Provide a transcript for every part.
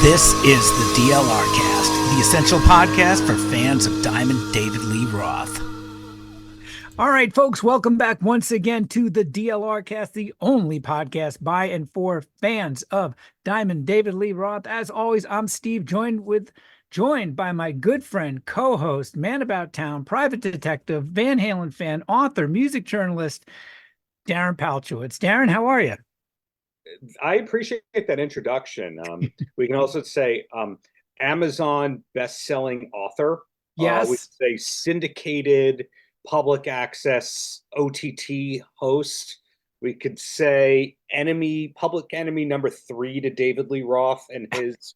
This is the DLR Cast, the essential podcast for fans of Diamond David Lee Roth. All right, folks, welcome back once again to the DLR Cast, the only podcast by and for fans of Diamond David Lee Roth. As always, I'm Steve, joined by my good friend, co-host, man about town, private detective, Van Halen fan, author, music journalist, Darren Paltrowitz. Darren, how are you? I appreciate that introduction. We can also say Amazon best-selling author. Yes. We say syndicated public access OTT host. We could say public enemy number 3 to David Lee Roth and his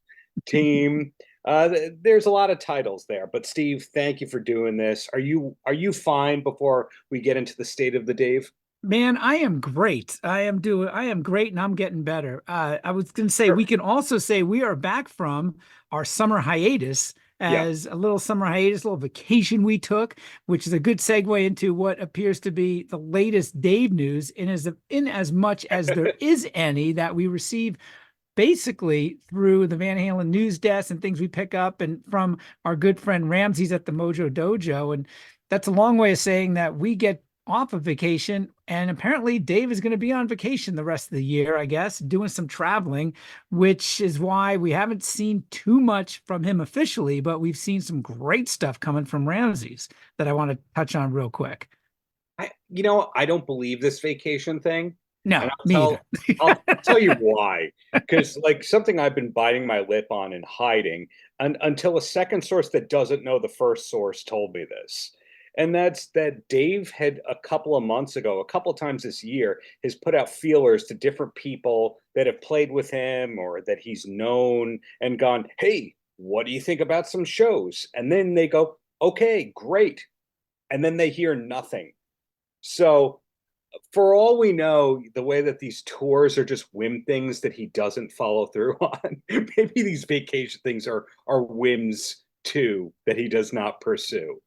team. There's a lot of titles there, but Steve, thank you for doing this. Are you fine before we get into the state of the Dave? Man, I am great. I am great, and I'm getting better. I was going to say, we can also say we are back from our summer hiatus, as a little summer hiatus, a little vacation we took, which is a good segue into what appears to be the latest Dave news, in as much as there is any that we receive basically through the Van Halen news desk and things we pick up and from our good friend Ramses at the Mojo Dojo. And that's a long way of saying that we get off of vacation, and apparently Dave is going to be on vacation the rest of the year, I guess, doing some traveling, which is why we haven't seen too much from him officially, but we've seen some great stuff coming from Ramses that I want to touch on real quick. I don't believe this vacation thing. No, neither. I'll tell you why. Because something I've been biting my lip on and hiding until a second source that doesn't know the first source told me this. And that's that Dave had a couple of months ago, a couple of times this year, has put out feelers to different people that have played with him or that he's known and gone, hey, what do you think about some shows? And then they go, okay, great. And then they hear nothing. So for all we know, the way that these tours are just whim things that he doesn't follow through on, maybe these vacation things are whims too that he does not pursue.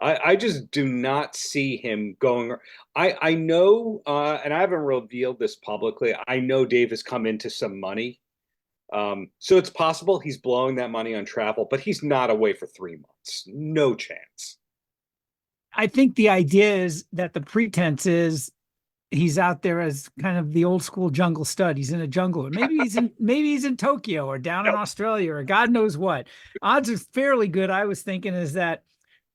I just do not see him going. I know, and I haven't revealed this publicly, I know Dave has come into some money. So it's possible he's blowing that money on travel, but he's not away for 3 months. No chance. I think the idea is that the pretense is he's out there as kind of the old school jungle stud. He's in a jungle, or maybe he's in Tokyo or down in Australia or God knows what. Odds are fairly good. I was thinking is that,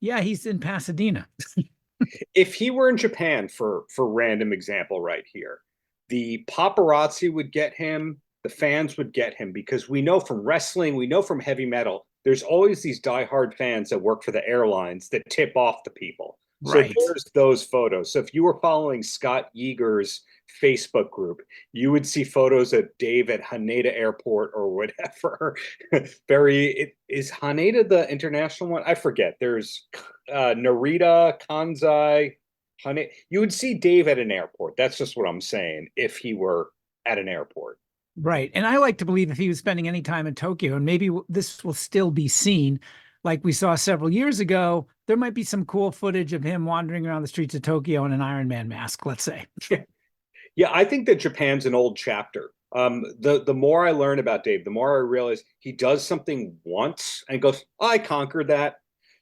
yeah, he's in Pasadena. If he were in Japan, for random example right here, the paparazzi would get him, the fans would get him, because we know from wrestling, we know from heavy metal, there's always these diehard fans that work for the airlines that tip off the people. Right. So there's those photos. So if you were following Scott Yeager's Facebook group, you would see photos of Dave at Haneda Airport or whatever. Is Haneda the international one? I forget. There's Narita, Kansai, Haneda. You would see Dave at an airport. That's just what I'm saying, if he were at an airport. Right. And I like to believe if he was spending any time in Tokyo, and maybe this will still be seen like we saw several years ago, there might be some cool footage of him wandering around the streets of Tokyo in an Iron Man mask, let's say. Yeah, I think that Japan's an old chapter. The more I learn about Dave, the more I realize he does something once and goes, oh, I conquered that.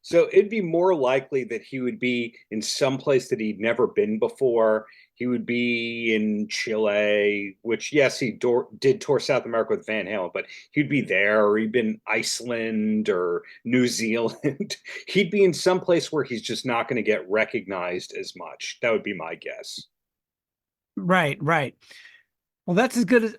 So it'd be more likely that he would be in some place that he'd never been before. He would be in Chile, which, yes, he did tour South America with Van Halen, but he'd be there, or he'd been Iceland or New Zealand. He'd be in some place where he's just not going to get recognized as much. That would be my guess. Right. Well, that's as good as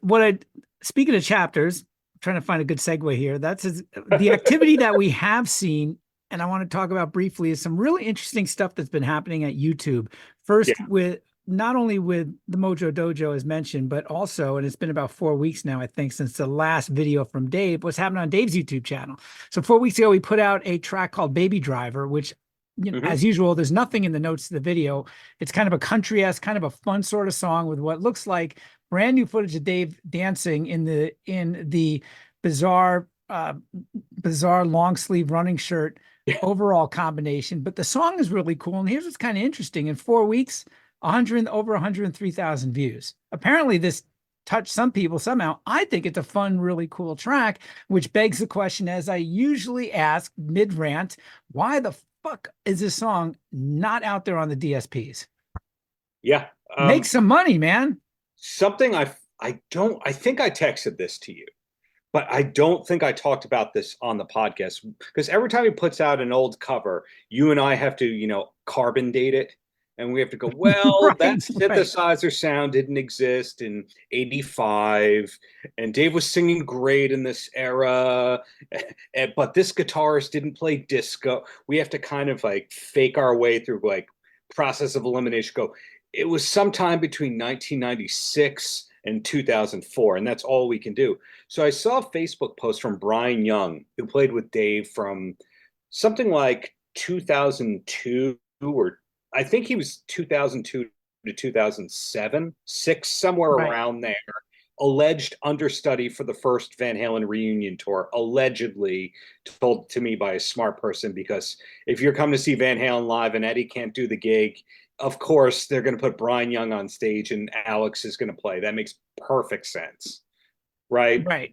speaking of chapters, I'm trying to find a good segue here. The activity that we have seen, and I want to talk about briefly, is some really interesting stuff that's been happening at YouTube. First, with not only with the Mojo Dojo as mentioned, but also, and it's been about 4 weeks now, I think, since the last video from Dave, what's happening on Dave's YouTube channel. So 4 weeks ago, we put out a track called Baby Driver, which, as usual, there's nothing in the notes of the video. It's kind of a country-esque, kind of a fun sort of song with what looks like brand new footage of Dave dancing in the bizarre long sleeve running shirt overall combination. But the song is really cool. And here's what's kind of interesting. In 4 weeks, over 103,000 views. Apparently this touch some people somehow. I think it's a fun, really cool track, which begs the question, as I usually ask mid rant, why the fuck is this song not out there on the DSPs? Yeah. Make some money, man. Something I think I texted this to you, but I don't think I talked about this on the podcast, because every time he puts out an old cover, you and I have to, carbon date it. And we have to go, well, that Right, right, synthesizer sound didn't exist in 85. And Dave was singing great in this era. But this guitarist didn't play disco. We have to kind of like fake our way through like process of elimination. Go, it was sometime between 1996 and 2004. And that's all we can do. So I saw a Facebook post from Brian Young, who played with Dave from something like 2002, or I think he was 2002 to 2007, six, somewhere right. around there. Alleged understudy for the first Van Halen reunion tour, allegedly told to me by a smart person, because if you're coming to see Van Halen live and Eddie can't do the gig, of course they're going to put Brian Young on stage and Alex is going to play. That makes perfect sense, right? Right.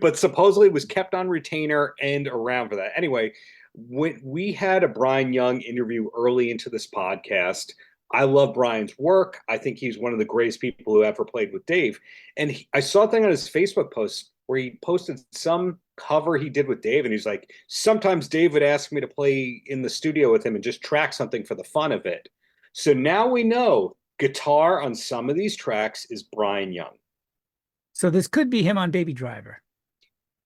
But supposedly was kept on retainer and around for that. Anyway, when we had a Brian Young interview early into this podcast, I love Brian's work. I think he's one of the greatest people who ever played with Dave. And I saw a thing on his Facebook post where he posted some cover he did with Dave. And he's like, sometimes Dave would ask me to play in the studio with him and just track something for the fun of it. So now we know guitar on some of these tracks is Brian Young. So this could be him on Baby Driver.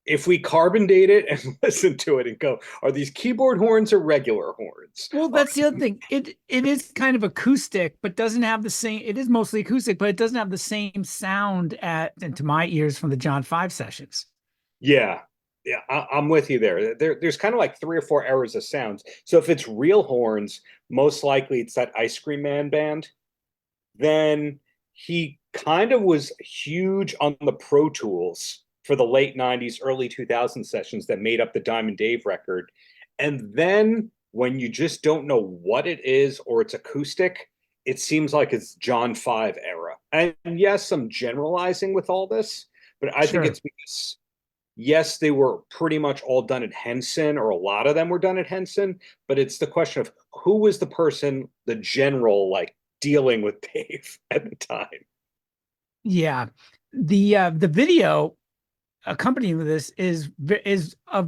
If we carbon date it and listen to it and go, are these keyboard horns or regular horns? Well, that's the other thing. It is kind of acoustic, but doesn't have the same. It is mostly acoustic, but it doesn't have the same sound and to my ears from the John 5 sessions. Yeah. Yeah, I'm with you there. There's kind of like 3 or 4 errors of sounds. So if it's real horns, most likely it's that Ice Cream Man band. Then he kind of was huge on the Pro Tools for the late 90s, early 2000 sessions that made up the Diamond Dave record. And then when you just don't know what it is or it's acoustic, it seems like it's John 5 era. And yes, I'm generalizing with all this, but I think it's because, yes, they were pretty much all done at Henson, or a lot of them were done at Henson, but it's the question of who was the person, the general, like dealing with Dave at the time. Yeah. The video accompanying with this is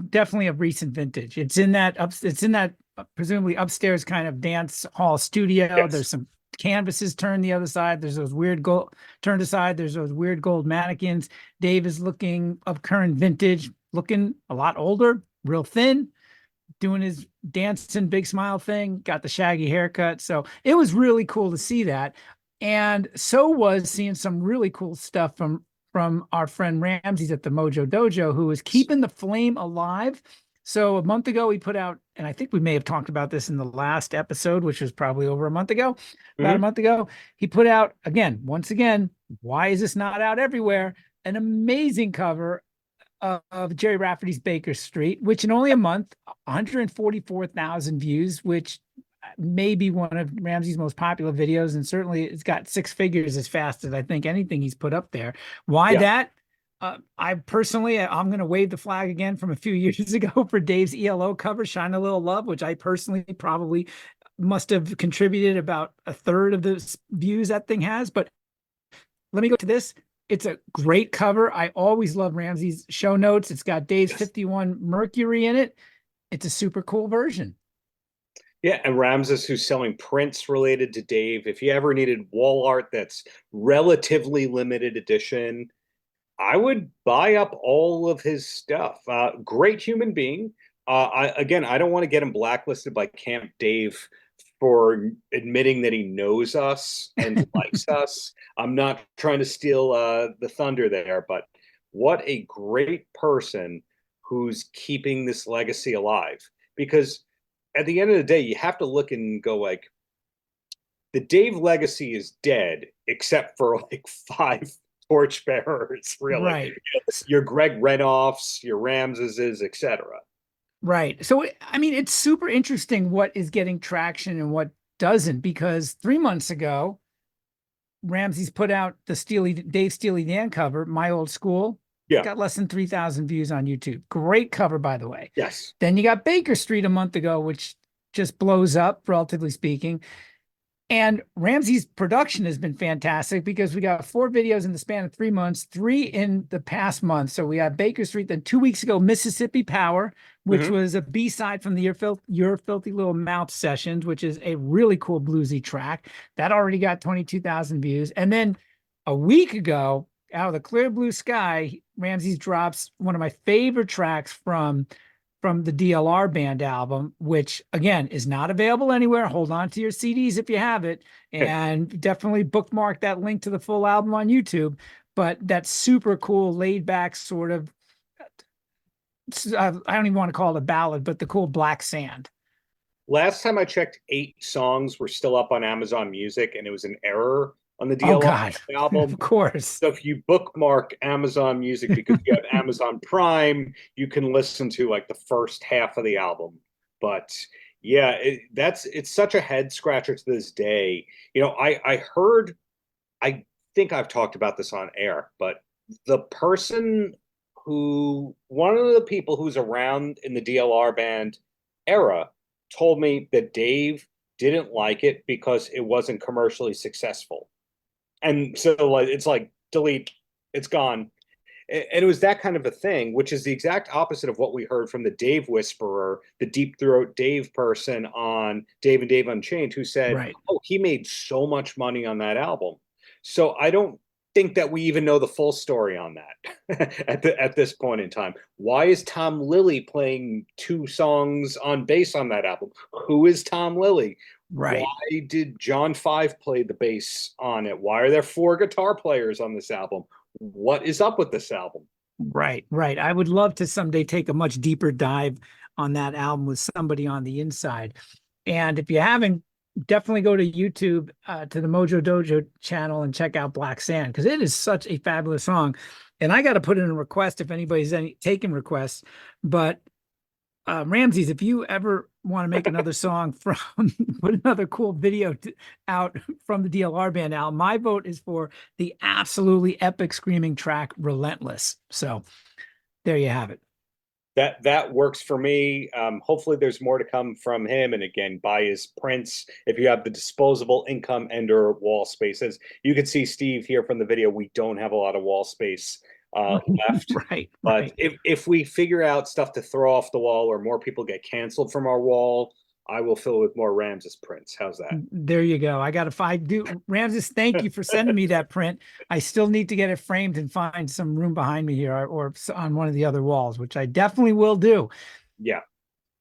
definitely of recent vintage. It's in that presumably upstairs kind of dance hall studio. Yes. There's some canvases turned the other side. There's those weird gold turned aside. There's those weird gold mannequins. Dave is looking of current vintage, looking a lot older, real thin, doing his dancing big smile thing, got the shaggy haircut. So it was really cool to see that. And so was seeing some really cool stuff from our friend Ramses at the Mojo Dojo, who is keeping the flame alive. So a month ago, he put out, and I think we may have talked about this in the last episode, which was probably over a month ago, about a month ago. He put out, once again, why is this not out everywhere? An amazing cover of Jerry Rafferty's Baker Street, which in only a month, 144,000 views, which may be one of Ramses' most popular videos. And certainly it's got 6 figures as fast as I think anything he's put up there. Why that? I'm going to wave the flag again from a few years ago for Dave's ELO cover, Shine a Little Love, which I personally probably must have contributed about a third of the views that thing has. But let me go to this. It's a great cover. I always love Ramses' show notes. It's got Dave's 51 Mercury in it. It's a super cool version. Yeah, and Ramses, who's selling prints related to Dave. If you ever needed wall art that's relatively limited edition, I would buy up all of his stuff. Great human being. I don't want to get him blacklisted by Camp Dave for admitting that he knows us and likes us. I'm not trying to steal the thunder there, but what a great person who's keeping this legacy alive. Because at the end of the day, you have to look and go like, the Dave legacy is dead, except for like 5 torchbearers, really. Right. Your Greg Renoffs, your Ramseses, etc. Right. So, I mean, it's super interesting what is getting traction and what doesn't, because 3 months ago, Ramses put out the Dave Steely Dan cover, My Old School. Yeah. Got less than 3,000 views on YouTube. Great cover, by the way. Yes. Then you got Baker Street a month ago, which just blows up, relatively speaking. And Ramsey's production has been fantastic because we got 4 videos in the span of 3 months, 3 in the past month. So we got Baker Street, then 2 weeks ago, Mississippi Power, which was a B-side from the Your Filthy Little Mouth sessions, which is a really cool bluesy track. That already got 22,000 views. And then a week ago, out of the clear blue sky, Ramses drops one of my favorite tracks from the DLR band album, which again is not available anywhere. Hold on to your CDs if you have it, and definitely bookmark that link to the full album on YouTube. But that super cool, laid back sort of, I don't even want to call it a ballad, but the cool Black Sand. Last time I checked, 8 songs were still up on Amazon Music, and it was an error on the DLR album. Of course. So if you bookmark Amazon Music because you have Amazon Prime, you can listen to like the first half of the album. But yeah, it's such a head scratcher to this day. You know, I heard, I think I've talked about this on air, but one of the people who's around in the DLR band era told me that Dave didn't like it because it wasn't commercially successful. And so it's like, delete, it's gone. And it was that kind of a thing, which is the exact opposite of what we heard from the Dave Whisperer, the deep throat Dave person on Dave and Dave Unchained, who said, oh, he made so much money on that album. So I don't think that we even know the full story on that at this point in time. Why is Tom Lilly playing 2 songs on bass on that album? Who is Tom Lilly? Right. Why did John Five play the bass on it? Why are there 4 guitar players on this album? What is up with this album? Right. I would love to someday take a much deeper dive on that album with somebody on the inside. And if you haven't, definitely go to YouTube, to the Mojo Dojo channel and check out Black Sand, because it is such a fabulous song. And I got to put in a request if anybody's taking requests. But Ramses, if you ever want to make another song put another cool video out from the DLR band album, my vote is for the absolutely epic screaming track Relentless. So there you have it. That works for me. Hopefully there's more to come from him. And again, buy his prints. If you have the disposable income and or wall spaces, you can see Steve here from the video. We don't have a lot of wall space left. But if we figure out stuff to throw off the wall or more people get canceled from our wall, I will fill it with more Ramses prints. How's that? There you go. I got to Ramses, thank you for sending me that print. I still need to get it framed and find some room behind me here or on one of the other walls, which I definitely will do. Yeah.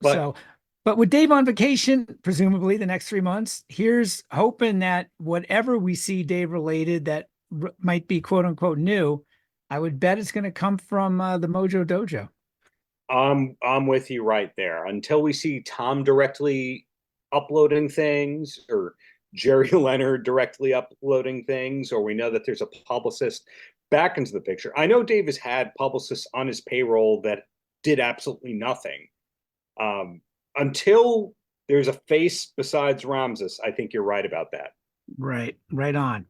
But with Dave on vacation, presumably the next 3 months, here's hoping that whatever we see Dave related that might be quote unquote new, I would bet it's going to come from the Mojo Dojo. I'm with you right there. Until we see Tom directly uploading things or Jerry Leonard directly uploading things, or we know that there's a publicist back into the picture. I know Dave has had publicists on his payroll that did absolutely nothing. Until there's a face besides Ramses, I think you're right about that. Right on.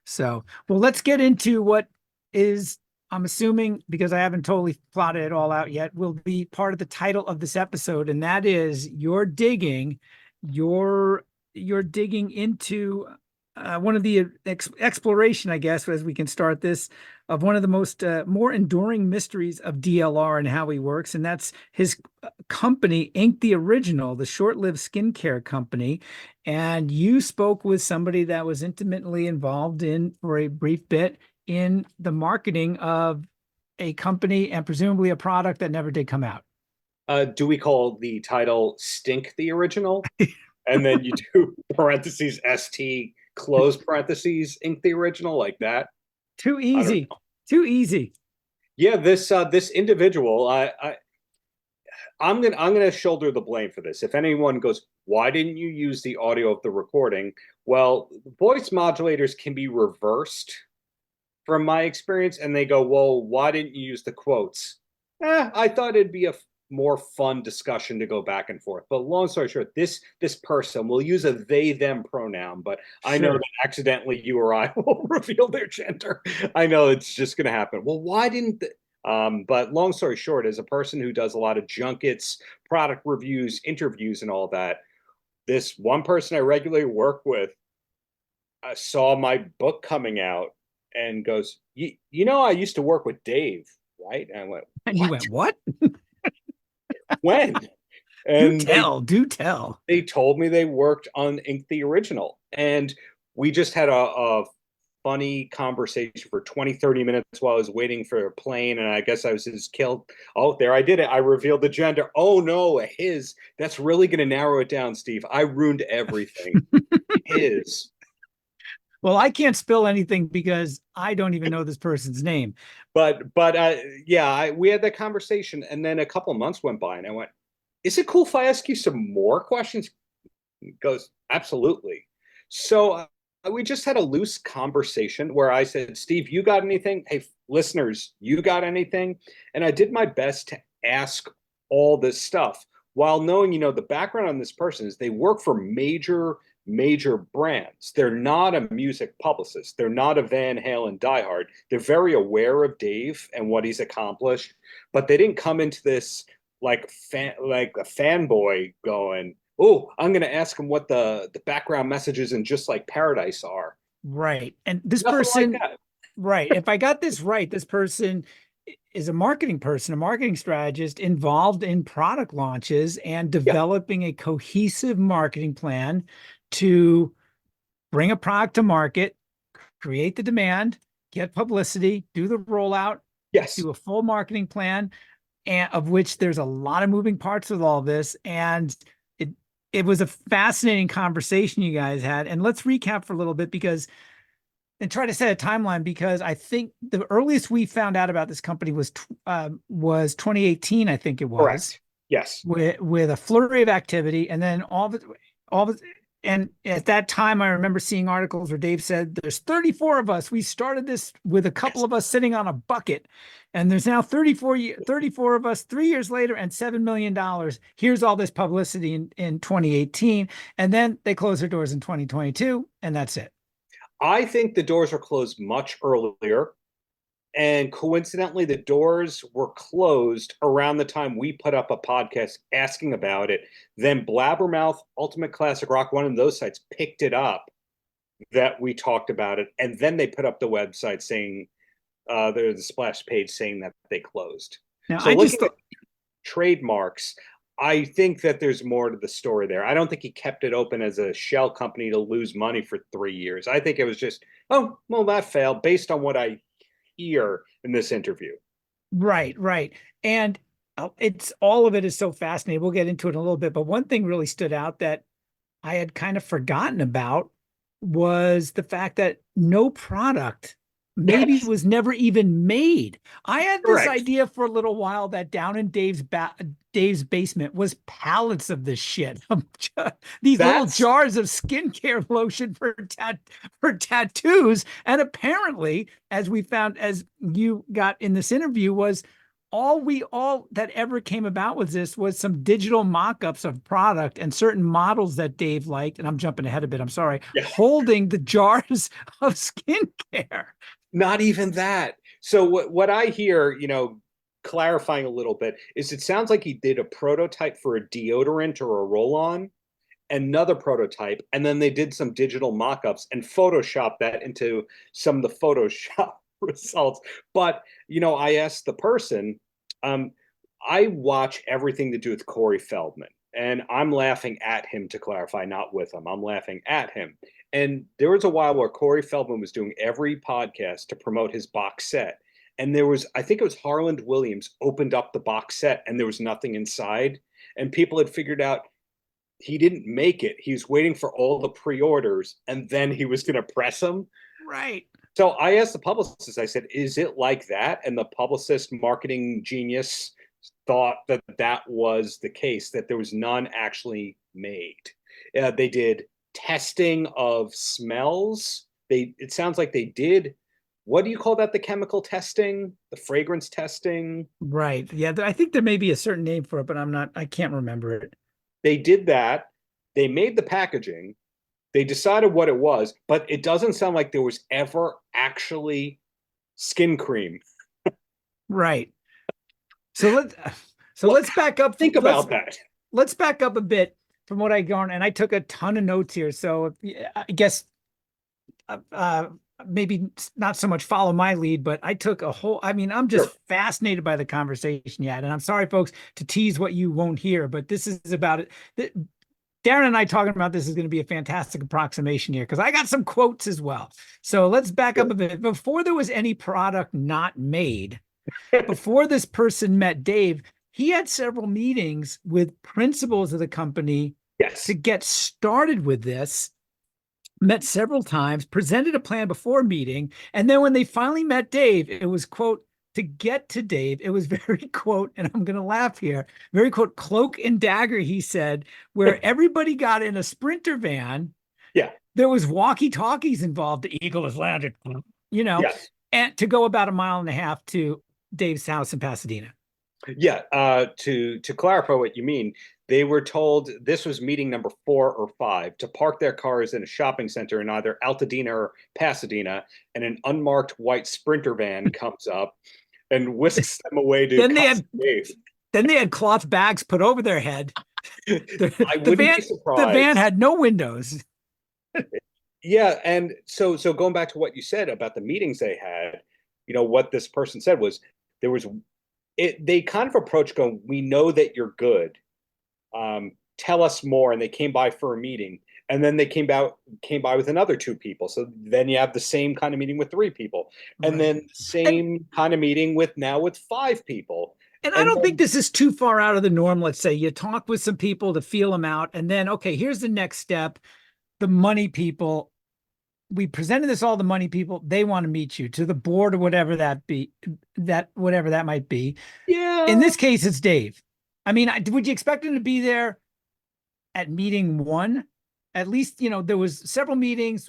So, well, let's get into what is, I'm assuming, because I haven't totally plotted it all out yet, will be part of the title of this episode, and that is you're digging into one of the exploration, I guess, as we can start this, of one of the most more enduring mysteries of DLR and how he works, and that's his company, Ink the Original, the short-lived skincare company. And you spoke with somebody that was intimately involved for a brief bit in the marketing of a company and presumably a product that never did come out. Do we call the title Stink the Original? And then you do parentheses ST close parentheses Ink the Original, like that? Too easy. Yeah, this individual, I'm gonna shoulder the blame for this. If anyone goes, why didn't you use the audio of the recording? Well, voice modulators can be reversed from my experience, and they go, well, why didn't you use the quotes? I thought it'd be a more fun discussion to go back and forth. But long story short, this person will use a they them pronoun, but I know Sure. that accidentally you or I will reveal their gender. I know it's just going to happen. Well, why didn't but long story short, as a person who does a lot of junkets, product reviews, interviews, and all that, this one person I regularly work with saw my book coming out and goes, you know, I used to work with Dave, right? And I went, And you went, what? when? Do And tell, do tell. they told me they worked on Ink the Original. And we just had a funny conversation for 20-30 minutes while I was waiting for a plane. And I guess I was just killed. Oh, there I did it. I revealed the gender. Oh, no, his. That's really going to narrow it down, Steve. I ruined everything. His. Well, I can't spill anything because I don't even know this person's name. But yeah, we had that conversation. And then a couple of months went by and I went, is it cool if I ask you some more questions? He goes, absolutely. So we just had a loose conversation where I said, Steve, you got anything? Hey, listeners, you got anything? And I did my best to ask all this stuff while knowing, you know, the background on this person is they work for major brands. They're not a music publicist. They're not a Van Halen diehard. They're very aware of Dave and what he's accomplished, but they didn't come into this like a fanboy going, oh, I'm going to ask him what the background messages in Just Like Paradise are. Right. And this Nothing person, like that. right. If I got this right, this person is a marketing person, a marketing strategist involved in product launches and Yeah. developing a cohesive marketing plan to bring a product to market, create the demand, get publicity, do the rollout, Yes. do a full marketing plan, and of which there's a lot of moving parts with all this. And it was a fascinating conversation you guys had. And let's recap for a little bit and try to set a timeline, because I think the earliest we found out about this company was 2018, I think it was. Correct. Yes. With a flurry of activity, and then all of it, and at that time, I remember seeing articles where Dave said, there's 34 of us. We started this with a couple of us sitting on a bucket, and there's now 34 of us 3 years later and $7 million. Here's all this publicity in 2018. And then they closed their doors in 2022, and that's it. I think the doors were closed much earlier. And coincidentally, the doors were closed around the time we put up a podcast asking about it. Then Blabbermouth, Ultimate Classic Rock, one of those sites picked it up that we talked about it. And then they put up the website saying, there's a splash page saying that they closed. Now, so looking at trademarks, I think that there's more to the story there. I don't think he kept it open as a shell company to lose money for 3 years. I think it was just, oh, well, that failed based on what I hear in this interview. Right. And it's all of it is so fascinating. We'll get into it in a little bit. But one thing really stood out that I had kind of forgotten about was the fact that no product maybe was never even made. I had this idea for a little while that down in Dave's basement was pallets of this shit. These little jars of skincare lotion for tattoos. And apparently, as we found, as you got in this interview, was all that ever came about with this was some digital mock-ups of product and certain models that Dave liked. And I'm jumping ahead a bit, I'm sorry, holding the jars of skincare. Not even that. So what I hear, you know, clarifying a little bit, is it sounds like he did a prototype for a deodorant or a roll-on, another prototype, and then they did some digital mock-ups and photoshopped that into some of the Photoshop results. But, you know, I asked the person, I watch everything to do with Corey Feldman, and I'm laughing at him, to clarify, not with him. I'm laughing at him. And there was a while where Corey Feldman was doing every podcast to promote his box set. And there was, I think it was Harland Williams opened up the box set and there was nothing inside. And people had figured out he didn't make it. He was waiting for all the pre-orders and then he was going to press them. Right. So I asked the publicist, I said, is it like that? And the publicist, marketing genius, thought that that was the case, that there was none actually made. They did testing of smells. It sounds like they did what do you call that? The chemical testing, the fragrance testing. Right. Yeah. I think there may be a certain name for it, but I can't remember it. They did that. They made the packaging. They decided what it was, but it doesn't sound like there was ever actually skin cream. Right. So let's back up. Think about that. Let's back up a bit from what I garnered, and I took a ton of notes here. So I guess maybe not so much follow my lead, but I took a whole, I mean, I'm just fascinated by the conversation you had. And I'm sorry, folks, to tease what you won't hear, but this is about it. Darren and I talking about this is going to be a fantastic approximation here because I got some quotes as well. So let's back up a bit. Before there was any product not made, before this person met Dave, he had several meetings with principals of the company to get started with this. Met several times, presented a plan before a meeting, and then when they finally met Dave, it was, quote, to get to Dave, it was very, quote, and I'm going to laugh here, very, quote, cloak and dagger, he said, where everybody got in a Sprinter van. Yeah. There was walkie-talkies involved. The Eagle has landed, you know, and to go about 1.5 miles to Dave's house in Pasadena. Yeah. To clarify what you mean, they were told this was meeting number 4 or 5 to park their cars in a shopping center in either Altadena or Pasadena, and an unmarked white Sprinter van comes up and whisks them away to Dave. Then they had cloth bags put over their head. I wouldn't be surprised. The van had no windows. Yeah, and so going back to what you said about the meetings they had, you know, what this person said was they kind of approached going, we know that you're good. Tell us more. And they came by for a meeting, and then they came by with another 2 people. So then you have the same kind of meeting with 3 people, and then same kind of meeting with 5 people. And I don't think this is too far out of the norm. Let's say you talk with some people to feel them out, and then, okay, here's the next step. The money people, we presented this all the money people, they want to meet you to the board or whatever that might be. Yeah. In this case, it's Dave. I mean, would you expect him to be there at meeting 1? At least, you know, there was several meetings.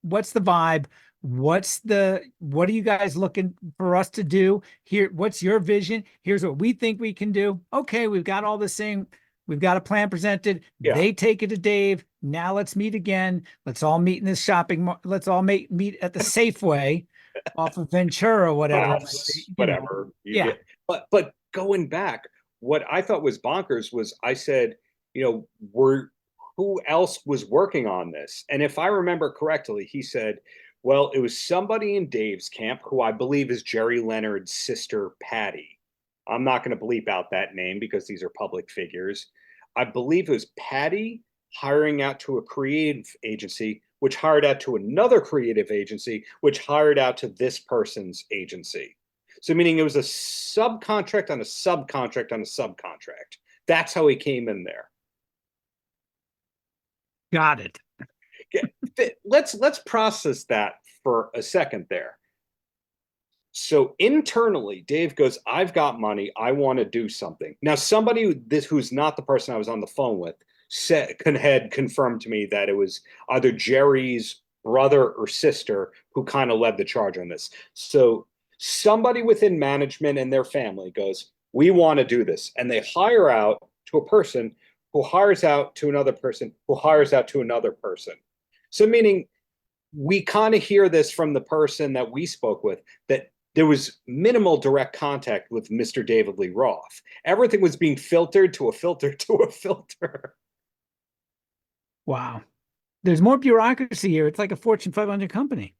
What's the vibe? What are you guys looking for us to do here? What's your vision? Here's what we think we can do. Okay, we've got all this thing. We've got a plan presented. Yeah. They take it to Dave. Now let's meet again. Let's all meet in this shopping mall. Let's all meet at the Safeway off of Ventura, whatever. Whatever. Yeah. But going back, what I thought was bonkers was I said, you know, who else was working on this? And if I remember correctly, he said, well, it was somebody in Dave's camp who I believe is Jerry Leonard's sister, Patty. I'm not going to bleep out that name because these are public figures. I believe it was Patty hiring out to a creative agency, which hired out to another creative agency, which hired out to this person's agency. So meaning it was a subcontract on a subcontract on a subcontract. That's how he came in there. Got it. Let's process that for a second there. So internally, Dave goes, I've got money. I want to do something. Now, somebody who's not the person I was on the phone with had confirmed to me that it was either Jerry's brother or sister who kind of led the charge on this. So somebody within management and their family goes, we want to do this. And they hire out to a person who hires out to another person who hires out to another person. So meaning we kind of hear this from the person that we spoke with, that there was minimal direct contact with Mr. David Lee Roth. Everything was being filtered to a filter to a filter. Wow. There's more bureaucracy here. It's like a Fortune 500 company.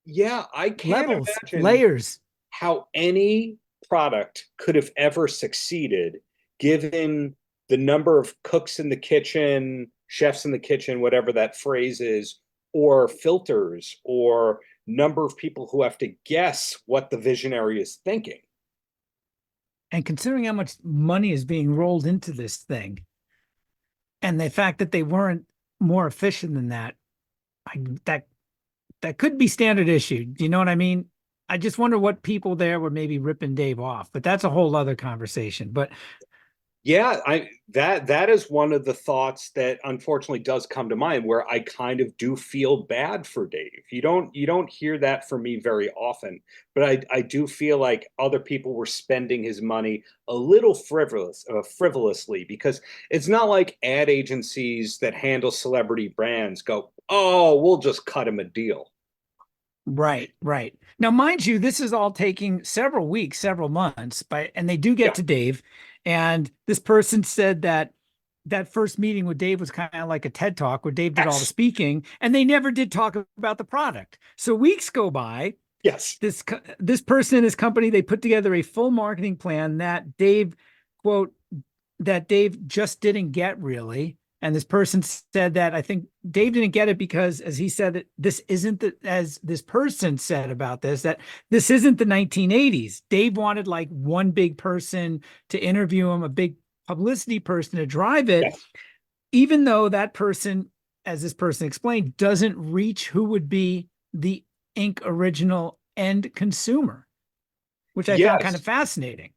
Yeah, I can't imagine layers. How any product could have ever succeeded given the number of cooks in the kitchen, chefs in the kitchen, whatever that phrase is, or filters, or number of people who have to guess what the visionary is thinking. And considering how much money is being rolled into this thing, and the fact that they weren't more efficient than that, that could be standard issue. Do you know what I mean? I just wonder what people there were maybe ripping Dave off, but that's a whole other conversation. But Yeah, that is one of the thoughts that unfortunately does come to mind, where I kind of do feel bad for Dave. You don't hear that from me very often, but I do feel like other people were spending his money a little frivolously, because it's not like ad agencies that handle celebrity brands go, "Oh, we'll just cut him a deal." Right, right. Now, mind you, this is all taking several weeks, several months, and they do get Yeah. to Dave. And this person said that that first meeting with Dave was kind of like a TED talk where Dave did all the Yes. speaking, and they never did talk about the product. So weeks go by. Yes. This person in his company, they put together a full marketing plan that Dave, quote, that Dave just didn't get really. And this person said that I think Dave didn't get it because, as he said, that this isn't the, as this person said about this, that this isn't the 1980s. Dave wanted like one big person to interview him, a big publicity person to drive it, Yes. even though that person, as this person explained, doesn't reach who would be the Inc. original end consumer, which I found kind of Yes. fascinating.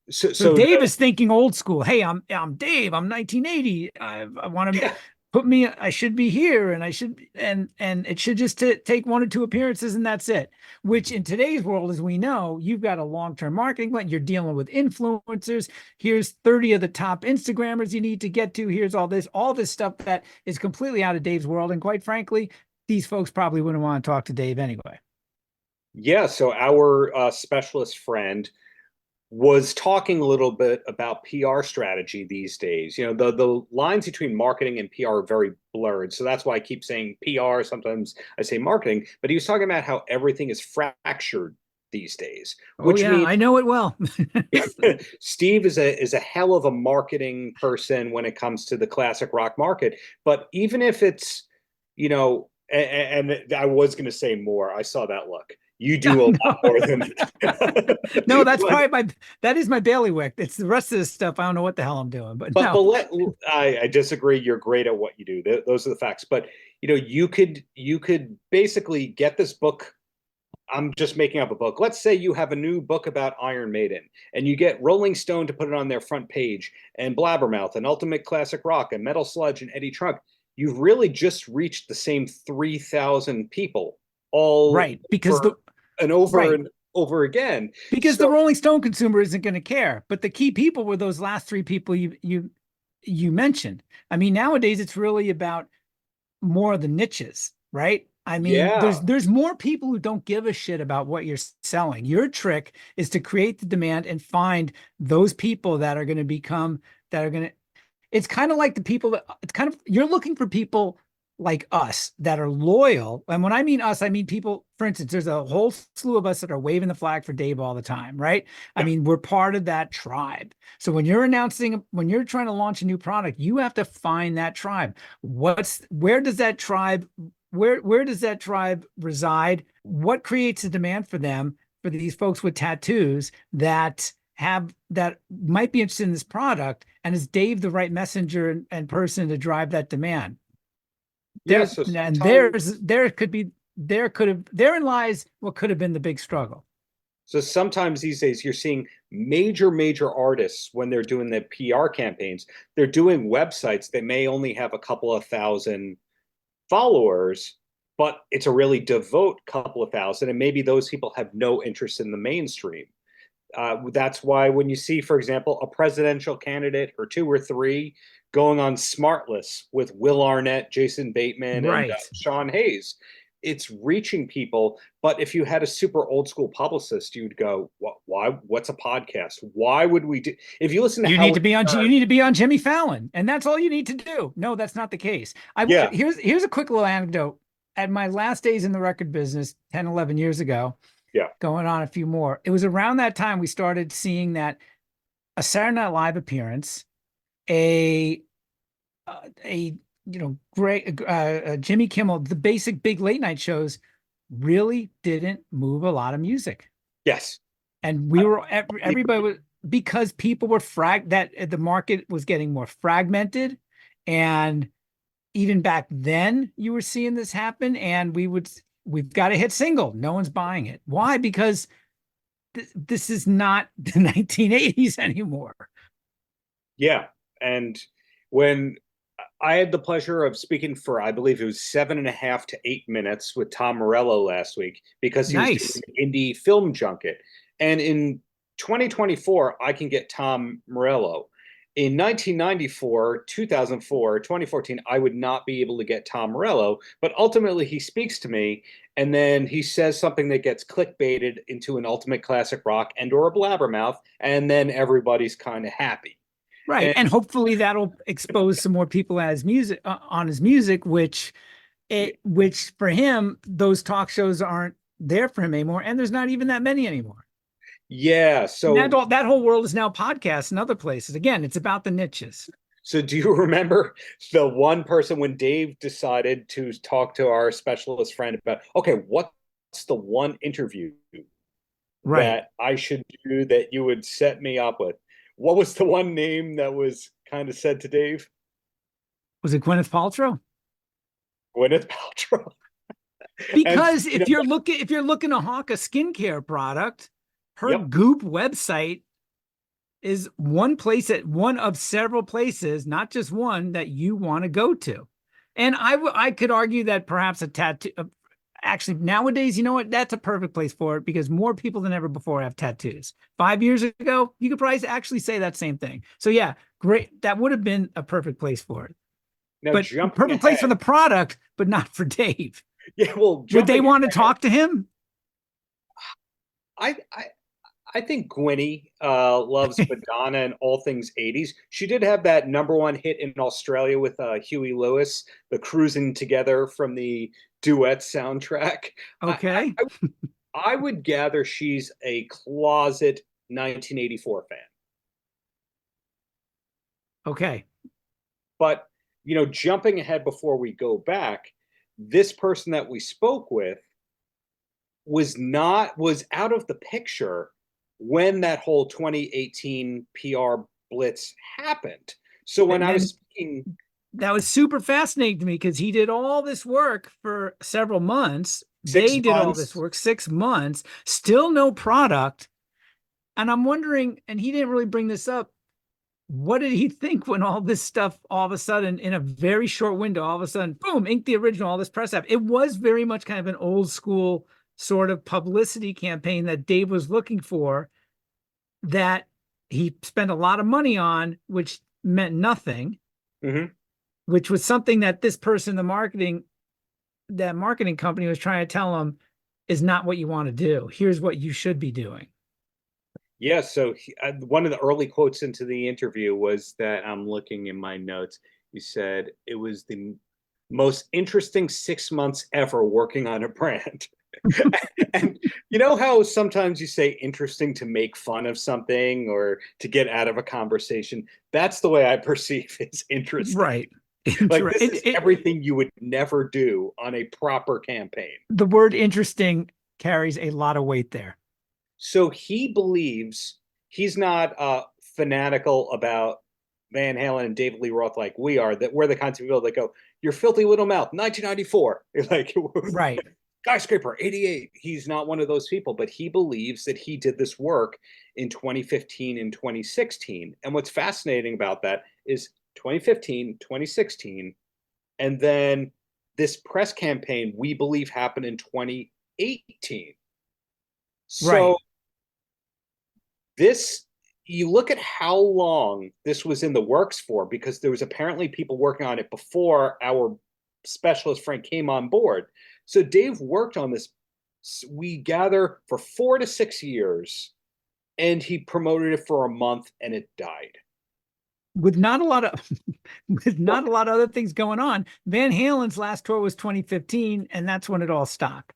So So so Dave the, is thinking old school. Hey, I'm Dave. I'm 1980. I want to yeah. put me. I should be here, and I should and it should just take one or two appearances, and that's it. Which in today's world, as we know, you've got a long-term marketing plan. You're dealing with influencers. Here's 30 of the top Instagrammers you need to get to. Here's all this stuff that is completely out of Dave's world. And quite frankly, these folks probably wouldn't want to talk to Dave anyway. Yeah, so our specialist friend was talking a little bit about PR strategy these days. You know, the lines between marketing and PR are very blurred. So that's why I keep saying PR. Sometimes I say marketing, but he was talking about how everything is fractured these days, Oh which yeah, means I know it well. Steve is a hell of a marketing person when it comes to the classic rock market. But even if it's, you know, and I was going to say more, I saw that look. You do a lot No, more than that. no, that's but probably that is my bailiwick. It's the rest of this stuff. I don't know what the hell I'm doing, but but no. but I disagree. You're great at what you do. Those are the facts. But you know, you could basically get this book. I'm just making up a book. Let's say you have a new book about Iron Maiden, and you get Rolling Stone to put it on their front page, and Blabbermouth, and Ultimate Classic Rock, and Metal Sludge, and Eddie Trunk. You've really just reached the same 3,000 people all Right, because the over and over right, and over again. because the So Rolling Stone consumer isn't going to care. But the key people were those last three people you mentioned. I mean, nowadays it's really about more of the niches, right? I mean, yeah, there's more people who don't give a shit about what you're selling. Your trick is to create the demand and find those people that are going to become that are going to it's kind of like the people that it's kind of you're looking for people like us that are loyal. And when I mean us, I mean people, for instance, there's a whole slew of us that are waving the flag for Dave all the time, right? I yeah. mean, we're part of that tribe. So when you're trying to launch a new product, you have to find that tribe. Where does that tribe, where does that tribe reside? What creates a demand for them, for these folks with tattoos that might be interested in this product, and is Dave the right messenger and person to drive that demand? Yeah, so And sometimes therein lies what could have been the big struggle. sometimes these days you're seeing major artists when they're doing the PR campaigns, they're doing websites that may only have a couple of thousand followers, but it's a really devout couple of thousand, and maybe those people have no interest in the mainstream. That's why when you see, for example, a presidential candidate or two or three going on Smartless with Will Arnett, Jason Bateman, and Right. Sean Hayes, it's reaching people. But if you had a super old school publicist, you'd go, Why? What's a podcast? Why would we do?" If you listen to Howard You Stern, need to be on Jimmy Fallon, and that's all you need to do. No, that's not the case. yeah, Here's a quick little anecdote. At my last days in the record business 10, 11 years ago, yeah, going on a few more, it was around that time we started seeing that a Saturday Night Live appearance, a great Jimmy Kimmel, the basic big late night shows really didn't move a lot of music. yes, And I everybody was, because people were that the market was getting more fragmented. And even back then you were seeing this happen, and we've got a hit single. No one's buying it. Why? Because this is not the 1980s anymore. Yeah. And when I had the pleasure of speaking for, I believe it was 7.5 to 8 minutes with Tom Morello last week because he was doing Nice. an indie film junket. And in 2024, I can get Tom Morello. In 1994, 2004, 2014, I would not be able to get Tom Morello, but ultimately he speaks to me and then he says something that gets clickbaited into an ultimate classic rock and or a blabbermouth, and then everybody's kind of happy. Right. And And hopefully that'll expose some more people as music on his music, which for him, those talk shows aren't there for him anymore. And there's not even that many anymore. yeah, And so that whole world is now podcasts and other places. Again, it's about the niches. so do you remember the one person when Dave decided to talk to our specialist friend about, okay, what's the one interview Right. that I should do that you would set me up with? What was the one name that was kind of said to Dave? Was it Gwyneth Paltrow? Gwyneth Paltrow. And Because you know, if you're looking to hawk a skincare product, her yep, Goop website is one of several places, not just one that you want to go to. And I could argue that perhaps a tattoo, actually nowadays, you know what? That's a perfect place for it because more people than ever before have tattoos. 5 years ago, you could probably actually say that same thing. So yeah, great. That would have been a perfect place for it, now but jumping perfect place for ahead. the product, but not for Dave. Yeah, well, Would they jumping want to ahead, talk to him? I, I I think Gwynny loves Madonna and all things 80s. She did have that #1 hit in Australia with Huey Lewis, the Cruising Together from the Duet soundtrack. I, Okay. I, I would gather she's a closet 1984 fan. Okay. But, jumping ahead before we go back, this person that we spoke with was out of the picture when that whole 2018 PR blitz happened. So when And I was then speaking that was super fascinating to me because he did all this work for several months. six They did all this months, work 6 months, still no product. And I'm wondering, and he didn't really bring this up, what did he think when all this stuff all of a sudden in a very short window, all of a sudden, boom, Ink the Original, all this press app. It was very much kind of an old school sort of publicity campaign that Dave was looking for that he spent a lot of money on, which meant nothing, mm-hmm. which was something that this person, that marketing company was trying to tell him is not what you want to do. Here's what you should be doing. Yeah, so one of the early quotes into the interview was that I'm looking in my notes. He said it was the most interesting 6 months ever working on a brand. And you know how sometimes you say interesting to make fun of something or to get out of a conversation? That's the way I perceive it's interesting. Right. Like this is everything you would never do on a proper campaign. The word interesting carries a lot of weight there. So he believes he's not fanatical about Van Halen and David Lee Roth like we are, that we're the kinds of people that go, "Your filthy little mouth, 1994." Like Right. Skyscraper, 88. He's not one of those people, but he believes that he did this work in 2015 and 2016. And what's fascinating about that is 2015, 2016, and then this press campaign we believe happened in 2018. Right. So this, you look at how long this was in the works for, because there was apparently people working on it before our specialist Frank came on board. So Dave worked on this, we gather, for 4 to 6 years, and he promoted it for a month and it died. With not a lot of with Well, not a lot of other things going on. Van Halen's last tour was 2015, and that's when it all stopped.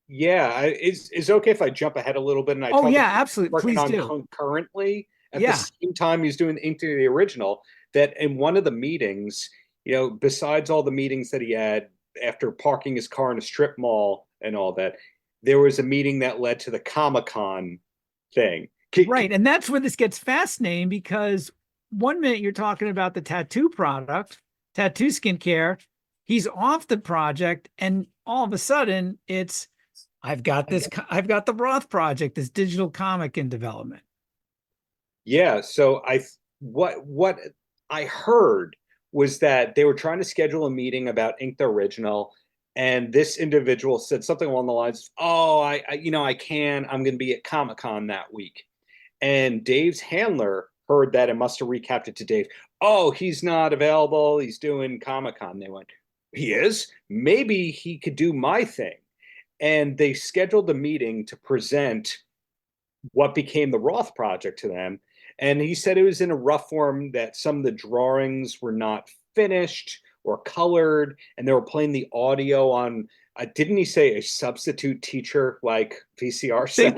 yeah, is okay if I jump ahead a little bit and I Oh talk yeah, about absolutely. working Please on do. concurrently at the Yeah. same time he's doing Into the Original, that in one of the meetings, besides all the meetings that he had after parking his car in a strip mall and all that, there was a meeting that led to the Comic-Con thing. Right. And that's where this gets fascinating because 1 minute you're talking about the tattoo product, tattoo skincare. He's off the project, and all of a sudden I've got the Roth project, this digital comic in development. Yeah, so what I heard was that they were trying to schedule a meeting about Ink the Original, and this individual said something along the lines, "Oh, I can. I'm going to be at Comic-Con that week." And Dave's handler heard that and must have recapped it to Dave. "Oh, he's not available. He's doing Comic-Con." They went, "He is? Maybe he could do my thing." And they scheduled a meeting to present what became the Roth project to them. And he said it was in a rough form, that some of the drawings were not finished or colored, and they were playing the audio on, didn't he say a substitute teacher like VCR set?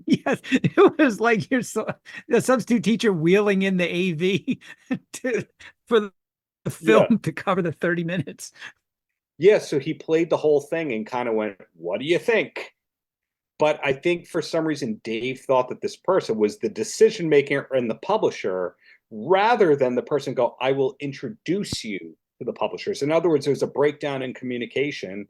Yes, it was like the substitute teacher wheeling in the AV for the Yeah. film to cover the 30 minutes. Yeah, so he played the whole thing and kind of went, "What do you think?" But I think for some reason, Dave thought that this person was the decision maker and the publisher, rather than the person go, "I will introduce you to the publishers." In other words, there was a breakdown in communication.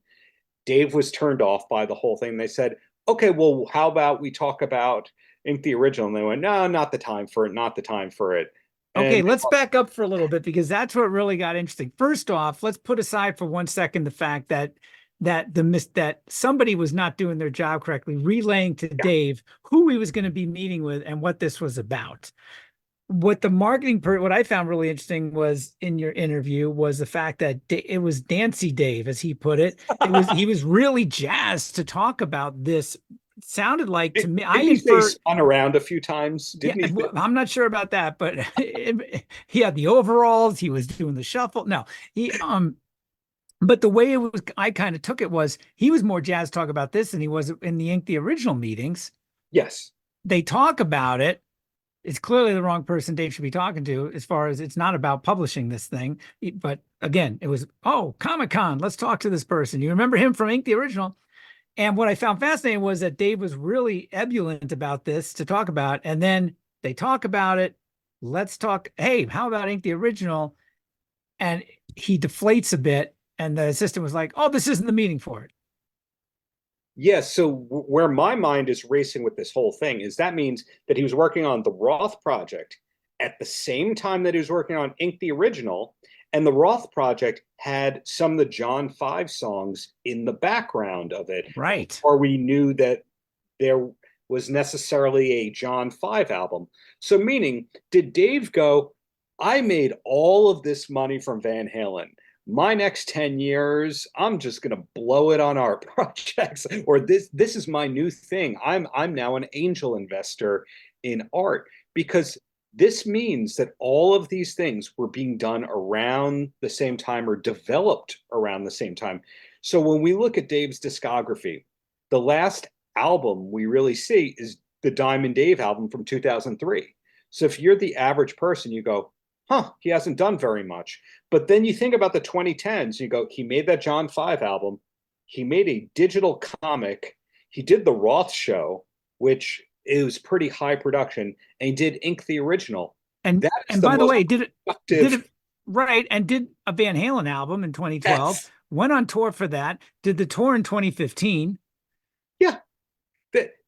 Dave was turned off by the whole thing. They said, "Okay, well, how about we talk about Ink the Original?" And they went, "No, not the time for it, not the time for it." Okay, And let's back up for a little bit, because that's what really got interesting. First off, let's put aside for 1 second the fact that that somebody was not doing their job correctly, relaying to yeah, Dave who he was going to be meeting with and what this was about. What I found really interesting was, in your interview, was the fact that it was Dancy Dave, as he put it. He was really jazzed to talk about this. It sounded like to me, I didn't he say infer. spun around a few times? Yeah, Didn't he? I'm not sure about that, but he had the overalls. He was doing the shuffle. No, but the way it was, I kind of took it was he was more jazzed to talk about this than he was in the Ink the Original meetings. Yes. They talk about it. It's clearly the wrong person Dave should be talking to, as far as it's not about publishing this thing. But again, it was, "Oh, Comic-Con, let's talk to this person. You remember him from Ink the Original?" And what I found fascinating was that Dave was really ebullient about this to talk about. And then they talk about it. Let's talk. Hey, how about Ink the Original? And he deflates a bit. And the assistant was like, "Oh, this isn't the meeting for it." Yes. So where my mind is racing with this whole thing is that means that he was working on the Roth project at the same time that he was working on Ink the Original, and the Roth project had some of the John 5 songs in the background of it, Right. or we knew that there was necessarily a John 5 album. So meaning, did Dave go, "I made all of this money from Van Halen. My next 10 years, I'm just going to blow it on our projects," or this is my new thing. I'm now an angel investor in art, because this means that all of these things were being done around the same time or developed around the same time. So when we look at Dave's discography, the last album we really see is the Diamond Dave album from 2003. So if you're the average person, you go, "Huh, he hasn't done very much." But then you think about the 2010s, you go, he made that John 5 album, he made a digital comic, he did the Roth show, which is pretty high production, and he did Ink the Original. That is And the by the most way, did productive. it right, and did a Van Halen album in 2012, Yes. went on tour for that, did the tour in 2015. Yeah.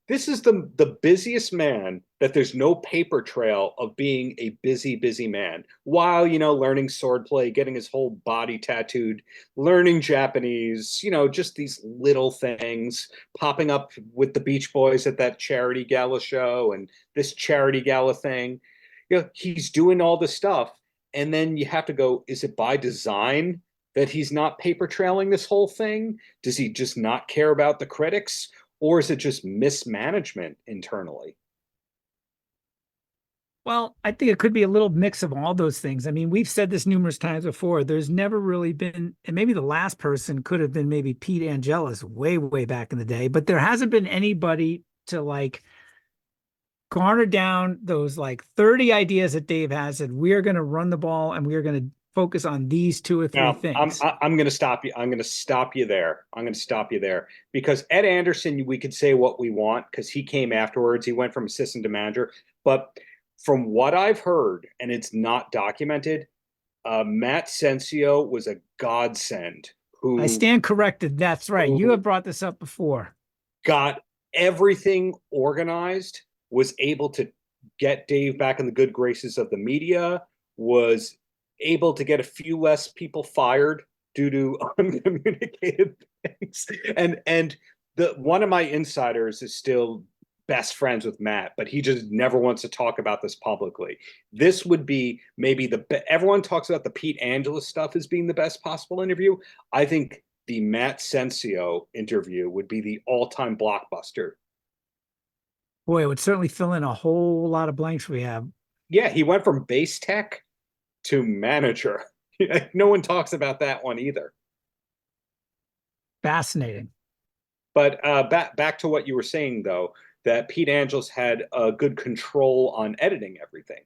This is the busiest man that there's no paper trail of being a busy man, while learning swordplay, getting his whole body tattooed, learning Japanese, just these little things, popping up with the Beach Boys at that charity gala show and this charity gala thing. He's doing all this stuff, and then you have to go, is it by design that he's not paper trailing this whole thing? Does he just not care about the critics? Or is it just mismanagement internally? Well, I think it could be a little mix of all those things. I mean, we've said this numerous times before. There's never really been, and maybe the last person could have been maybe Pete Angelis way back in the day, but there hasn't been anybody to like garner down those like 30 ideas that Dave has, and we're going to run the ball and we're going to focus on these two or three Now, things. I'm going to stop you. I'm going to stop you there. I'm going to stop you there, because Ed Anderson, we could say what we want because he came afterwards. He went from assistant to manager. But from what I've heard, and it's not documented, Matt Sensio was a godsend I who stand corrected. That's right. You have brought this up before. got everything organized, was able to get Dave back in the good graces of the media, was able to get a few less people fired due to uncommunicated things. And the one of my insiders is still best friends with Matt, but he just never wants to talk about this publicly. This would be maybe everyone talks about the Pete Angeles stuff as being the best possible interview. I think the Matt Sensio interview would be the all-time blockbuster. Boy, it would certainly fill in a whole lot of blanks we have. Yeah, he went from base tech to manager. No one talks about that one either. Fascinating. But back to what you were saying, though, that Pete Angeles had a good control on editing everything.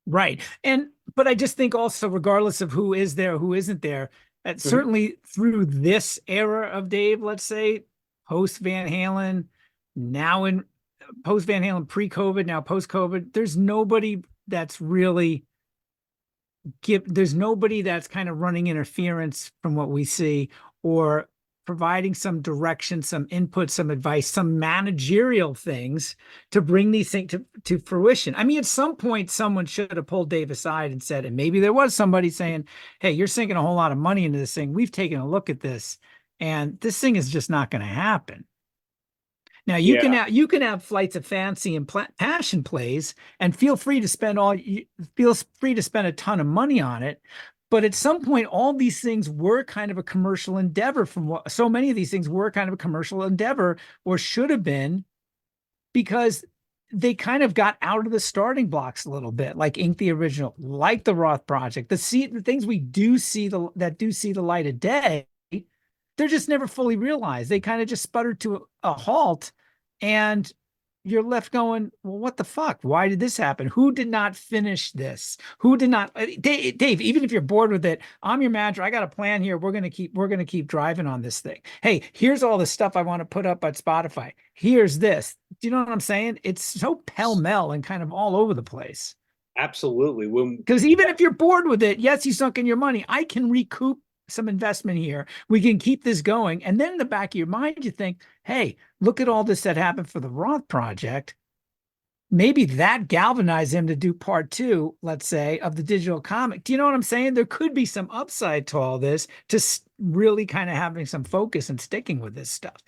Right. But I just think also, regardless of who is there, who isn't there, certainly through this era of Dave, let's say, post Van Halen, now in post Van Halen, pre-COVID, now post-COVID, there's nobody that's really there's nobody that's kind of running interference from what we see, or providing some direction, some input, some advice, some managerial things to bring these things to fruition. I mean, at some point, someone should have pulled Dave aside and said, and maybe there was somebody saying, hey, you're sinking a whole lot of money into this thing. We've taken a look at this, and this thing is just not going to happen. Now you can have flights of fancy and passion plays, and feel free to spend a ton of money on it. But at some point, all these things were kind of a commercial endeavor. So many of these things were kind of a commercial endeavor, or should have been, because they kind of got out of the starting blocks a little bit, like Ink the Original, like the Roth Project, the things we do see that do see the light of day. They're just never fully realized. They kind of just sputtered to a halt, and you're left going, well, what the fuck? Why did this happen? Who did not finish this? Who did not? Dave, even if you're bored with it, I'm your manager. I got a plan here. We're gonna keep driving on this thing. Hey, here's all the stuff I want to put up on Spotify. Here's this. Do you know what I'm saying? It's so pell-mell and kind of all over the place. Absolutely. Because even if you're bored with it, yes, you sunk in your money. I can recoup some investment here. We can keep this going. And then in the back of your mind, you think, hey, look at all this that happened for the Roth Project. Maybe that galvanized him to do part 2, let's say, of the digital comic. Do you know what I'm saying? There could be some upside to all this, to really kind of having some focus and sticking with this stuff.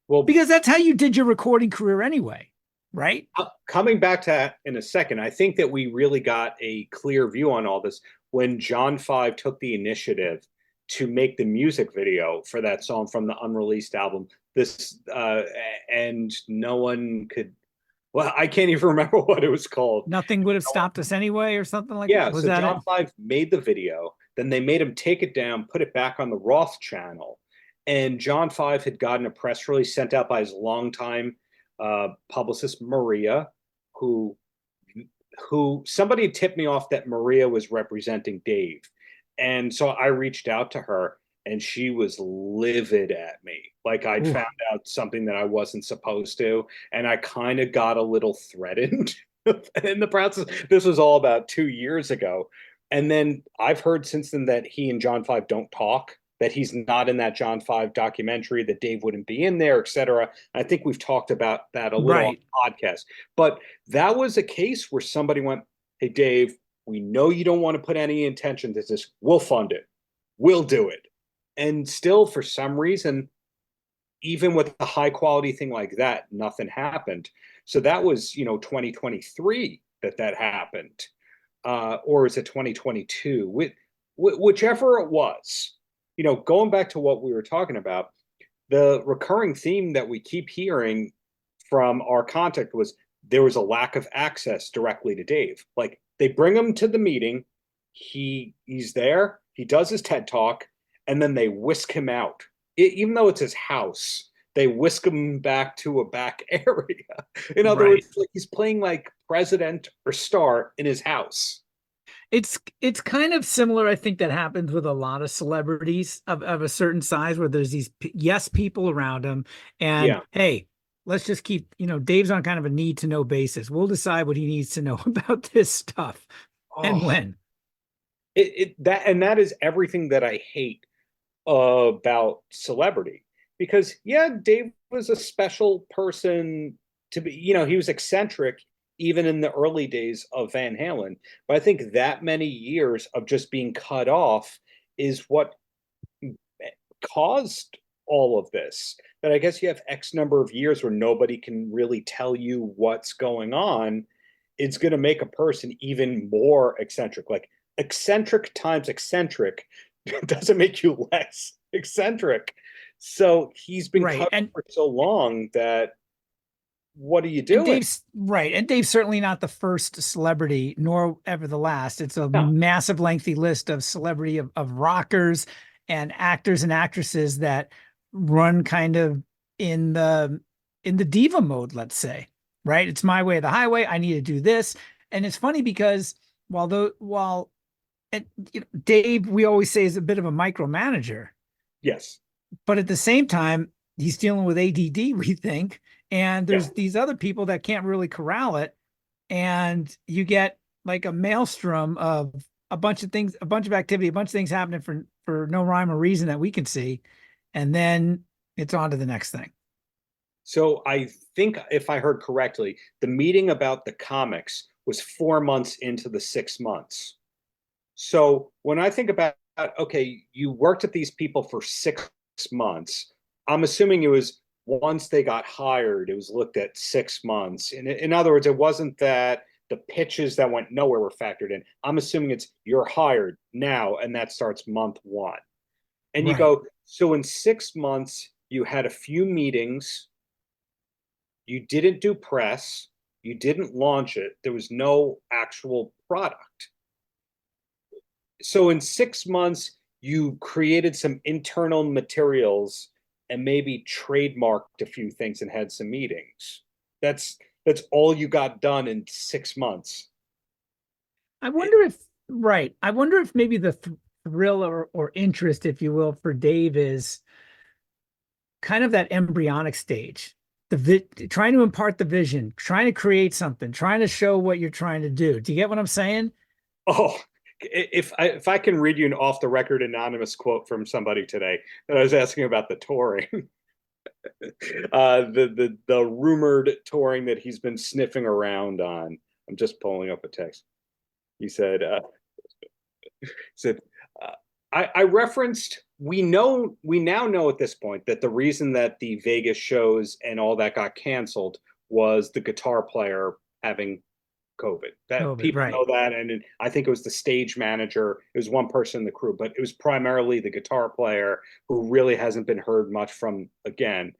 Well, because that's how you did your recording career anyway, right? Coming back to that in a second, I think that we really got a clear view on all this when John 5 took the initiative to make the music video for that song from the unreleased album. And no one could, well, I can't even remember what it was called. Nothing would have stopped us anyway, or something like that. Yeah, so John 5 made the video, then they made him take it down, put it back on the Roth channel. And John 5 had gotten a press release sent out by his longtime publicist, Maria, who somebody tipped me off that Maria was representing Dave. And so I reached out to her, and she was livid at me. Like I'd found out something that I wasn't supposed to. And I kind of got a little threatened in the process. This was all about 2 years ago. And then I've heard since then that he and John 5 don't talk, that he's not in that John 5 documentary, that Dave wouldn't be in there, etc. I think we've talked about that a little on the podcast. But that was a case where somebody went, hey, Dave, we know you don't want to put any intention to this. We'll fund it. We'll do it. And still, for some reason, even with a high quality thing like that, nothing happened. So that was, 2023 that happened. Or is it 2022? Whichever it was, going back to what we were talking about, the recurring theme that we keep hearing from our contact was there was a lack of access directly to Dave. Like, they bring him to the meeting, he's there, he does his TED Talk, and then they whisk him out. Even though it's his house, they whisk him back to a back area. In other words, like he's playing like president or star in his house. It's kind of similar, I think, that happens with a lot of celebrities of a certain size, where there's these yes people around them, and hey, let's just keep, Dave's on kind of a need to know basis. We'll decide what he needs to know about this stuff and when. That is everything that I hate about celebrity, because Dave was a special person to be, he was eccentric. even in the early days of Van Halen. But I think that many years of just being cut off is what caused all of this. That I guess you have X number of years where nobody can really tell you what's going on. It's going to make a person even more eccentric. Like eccentric times eccentric doesn't make you less eccentric. So he's been Right. cut And for so long that what are you and doing? Dave's right. And Dave's certainly not the first celebrity, nor ever the last. It's a No. massive, lengthy list of celebrity of rockers and actors and actresses that run kind of in the diva mode, let's say. Right. It's my way or the highway. I need to do this. And it's funny because while and, Dave, we always say, is a bit of a micromanager, Yes. but at the same time, he's dealing with ADD, we think, and Yeah. there's these other people that can't really corral it, and you get like a maelstrom of a bunch of things, a bunch of activity, a bunch of things happening for no rhyme or reason that we can see, and then it's on to the next thing. So I think if I heard correctly, the meeting about the comics was 4 months into the 6 months. So when I think about, okay, you worked at these people for 6 months, I'm assuming it was once they got hired, it was looked at 6 months. In other words, it wasn't that the pitches that went nowhere were factored in. I'm assuming it's you're hired now, and that starts month one. And you Right. go, so in 6 months, you had a few meetings, you didn't do press, you didn't launch it, there was no actual product. So in 6 months, you created some internal materials and maybe trademarked a few things and had some meetings. That's all you got done in 6 months. I wonder if right. I wonder if maybe the thrill or interest, if you will, for Dave is kind of that embryonic stage, trying to impart the vision, trying to create something, trying to show what you're trying to do. Do you get what I'm saying? Oh, if I can read you an off the record anonymous quote from somebody today that I was asking about the touring, the rumored touring that he's been sniffing around on. I'm just pulling up a text. He said, uh, I referenced. We now know at this point that the reason that the Vegas shows and all that got canceled was the guitar player having COVID. That COVID, people right. know that, and I think it was the stage manager. It was one person in the crew, but it was primarily the guitar player who really hasn't been heard much from again.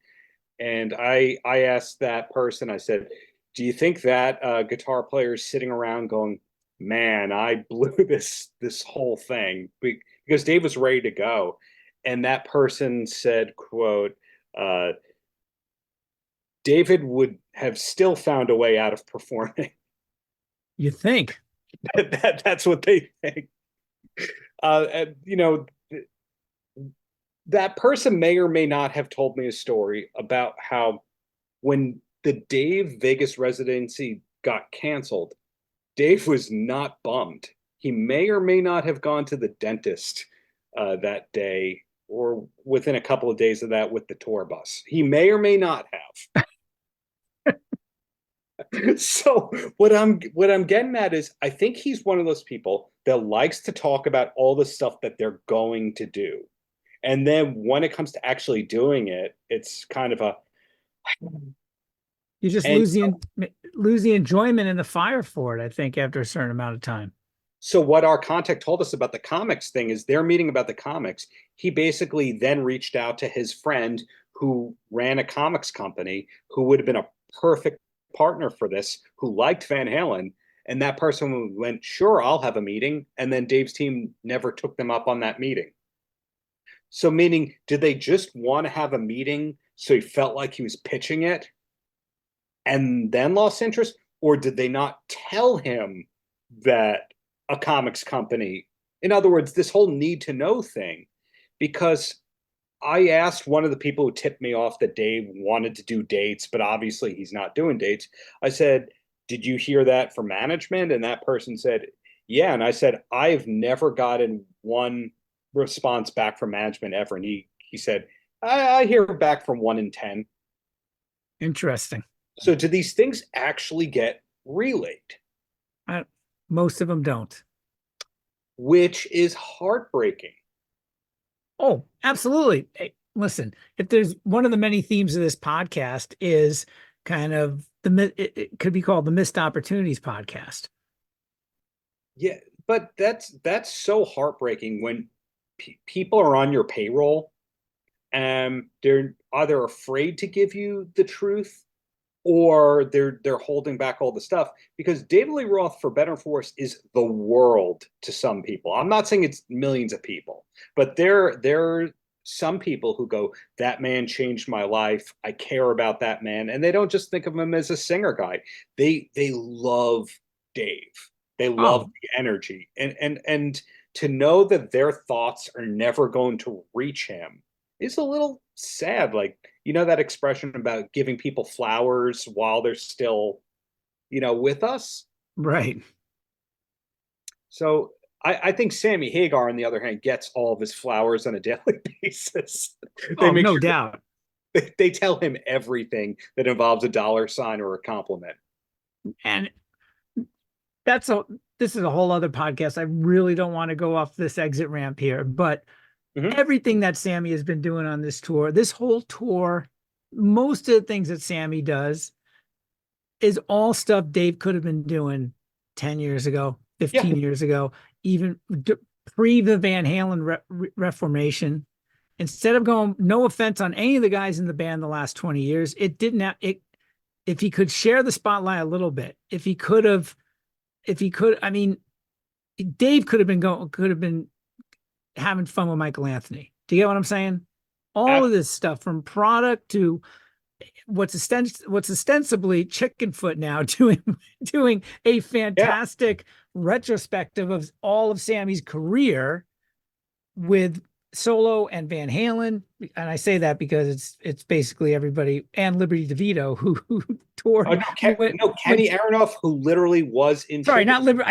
And I asked that person. I said, "Do you think that guitar player is sitting around going, man, I blew this whole thing because Dave was ready to go?" And that person said, "quote uh, David would have still found a way out of performing." You think? That's what they think. And, that person may or may not have told me a story about how when the Dave Vegas residency got canceled, Dave was not bummed. He may or may not have gone to the dentist that day or within a couple of days of that with the tour bus. He may or may not have. So what I'm getting at is I think he's one of those people that likes to talk about all the stuff that they're going to do. And then when it comes to actually doing it, it's kind of a You just and lose the enjoyment and the fire for it, I think, after a certain amount of time. so what our contact told us about the comics thing is they're meeting about the comics. He basically then reached out to his friend who ran a comics company who would have been a perfect partner for this, who liked Van Halen. And that person went, sure, I'll have a meeting. And then Dave's team never took them up on that meeting. So, meaning, did they just want to have a meeting so he felt like he was pitching it and then lost interest? Or did they not tell him that a comics company, in other words, this whole need to know thing? Because I asked one of the people who tipped me off that Dave wanted to do dates, but obviously he's not doing dates. I said, did you hear that from management? And that person said, yeah. And I said, I've never gotten one response back from management ever. And he said, I hear back from 1 in 10. Interesting. So do these things actually get relate, I, most of them don't. which is heartbreaking. Oh, absolutely. Hey, listen, if there's one of the many themes of this podcast is kind of it could be called the missed opportunities podcast. Yeah, but that's so heartbreaking when people are on your payroll and they're either afraid to give you the truth or they're holding back all the stuff because David Lee Roth, for better or for worse, is the world to some people. I'm not saying it's millions of people, but there are some people who go, that man changed my life. I care about that man, and they don't just think of him as a singer guy. They love Dave. They love Oh, the energy, and to know that their thoughts are never going to reach him is a little sad. Like, you know, that expression about giving people flowers while they're still, with us. right. So I think Sammy Hagar, on the other hand, gets all of his flowers on a daily basis. They Oh, make no sure doubt. they tell him everything that involves a dollar sign or a compliment. And that's a this is a whole other podcast. I really don't want to go off this exit ramp here, but Mm-hmm. everything that Sammy has been doing on this tour, this whole tour, most of the things that Sammy does is all stuff Dave could have been doing 10 years ago, Yeah, 15 years ago, even pre the Van Halen reformation. Instead of going, no offense on any of the guys in the band the last 20 years, it didn't have it. If he could share the spotlight a little bit, I mean, Dave could have been having fun with Michael Anthony. Do you get what I'm saying? All of this stuff from product to what's ostensibly Chickenfoot now doing a yeah. fantastic retrospective of all of Sammy's career with Solo and Van Halen, and I say that because it's basically everybody and Liberty DeVito who Oh toured. no, Kenny Aronoff, who literally was in Sorry, Chicken. not Liberty.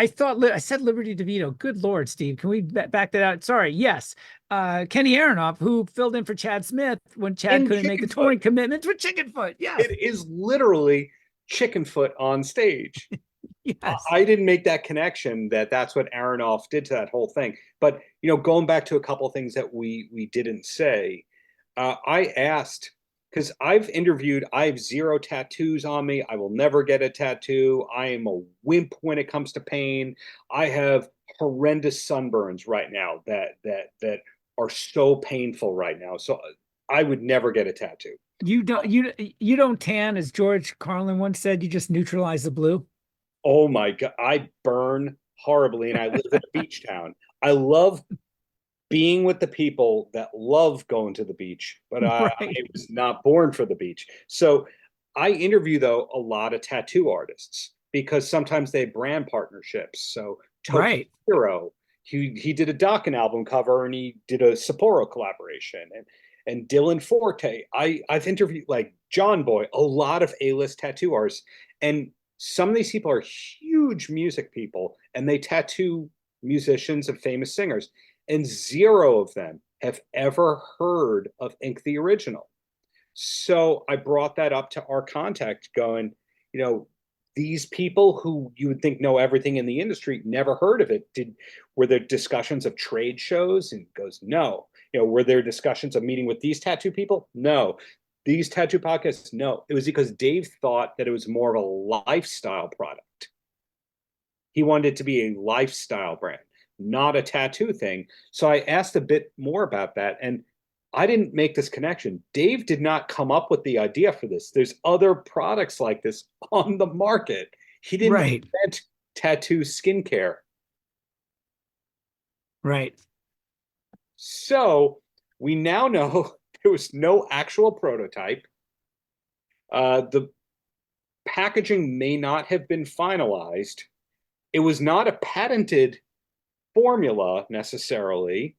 I said Liberty DeVito. Good Lord, Steve, can we back that out? Sorry. Yes, Kenny Aronoff, who filled in for Chad Smith when Chad In couldn't make the Chickenfoot. touring commitments with Chickenfoot. Yes, It is literally Chickenfoot on stage. yes, I didn't make that connection that that's what Aronoff did to that whole thing. But going back to a couple of things that we didn't say, I asked because I have zero tattoos on me. I will never get a tattoo. I am a wimp when it comes to pain. I have horrendous sunburns right now that are so painful right now. So I would never get a tattoo. you don't tan, as George Carlin once said. You just neutralize the blue. Oh my God, I burn horribly, and I live in a beach town. I love being with the people that love going to the beach, but I Right, was not born for the beach. So I interview, though, a lot of tattoo artists because sometimes they have brand partnerships. So Tokyo right. Hero, he did a Dokken album cover and he did a Sapporo collaboration. And Dylan Forte. I've interviewed like John Boy, a lot of A-list tattoo artists. And some of these people are huge music people and they tattoo musicians and famous singers, and zero of them have ever heard of Ink the Original. So I brought that up to our contact, going, these people who you would think know everything in the industry never heard of it. Were there discussions of trade shows? And goes, no. Were there discussions of meeting with these tattoo people? No. These tattoo podcasts? No. It was because Dave thought that it was more of a lifestyle product. He wanted it to be a lifestyle brand, not a tattoo thing. So I asked a bit more about that. And I didn't make this connection. Dave did not come up with the idea for this. There's other products like this on the market. He didn't Right, invent tattoo skincare. right. So we now know there was no actual prototype. The packaging may not have been finalized. It was not a patented formula necessarily.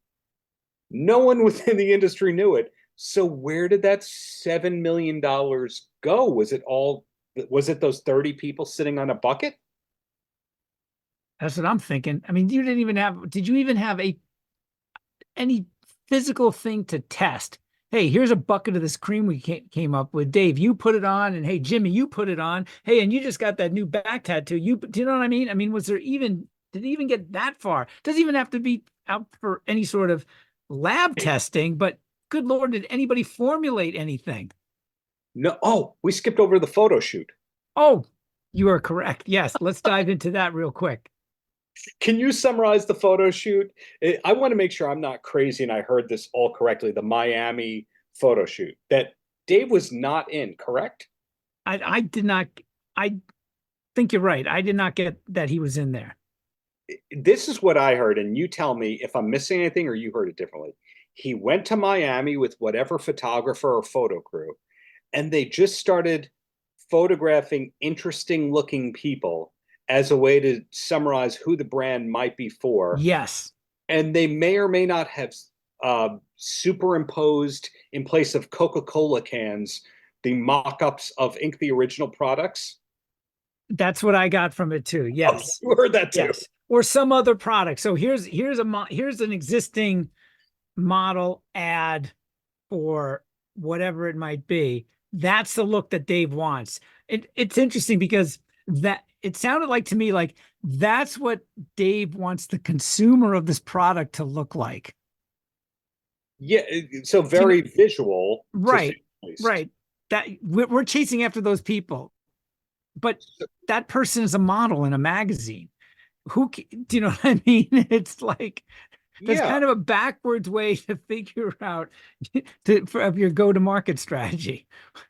No one within the industry knew it. So where did that $7 million go? Was it those 30 people sitting on a bucket? That's what I'm thinking. I mean, did you even have any physical thing to test? hey, here's a bucket of this cream we came up with. Dave, you put it on, and hey, Jimmy, you put it on. Hey, and you just got that new back tattoo. Do you know what I mean? I mean, did it even get that far? Doesn't even have to be out for any sort of lab testing, but good Lord, did anybody formulate anything? No, oh, we skipped over the photo shoot. Oh, you are correct. Yes, let's dive into that real quick. Can you summarize the photo shoot? I want to make sure I'm not crazy and I heard this all correctly. The Miami photo shoot that Dave was not in, correct? I did not. I think you're right. I did not get that he was in there. This is what I heard, and you tell me if I'm missing anything or you heard it differently. He went to Miami with whatever photographer or photo crew, and they just started photographing interesting looking people as a way to summarize who the brand might be for. Yes. And they may or may not have superimposed in place of Coca-Cola cans the mock-ups of Inc. the original products. That's what I got from it too. Yes. Oh, you heard that too. Yes. Or some other product. So here's an existing model ad for whatever it might be. That's the look that Dave wants. It's interesting because that it sounded like to me like that's what Dave wants the consumer of this product to look like. Yeah, so very visual. Right. Right. That we're chasing after those people. But that person is a model in a magazine. Do you know what I mean? It's like there's kind of a backwards way to figure out of your go-to-market strategy.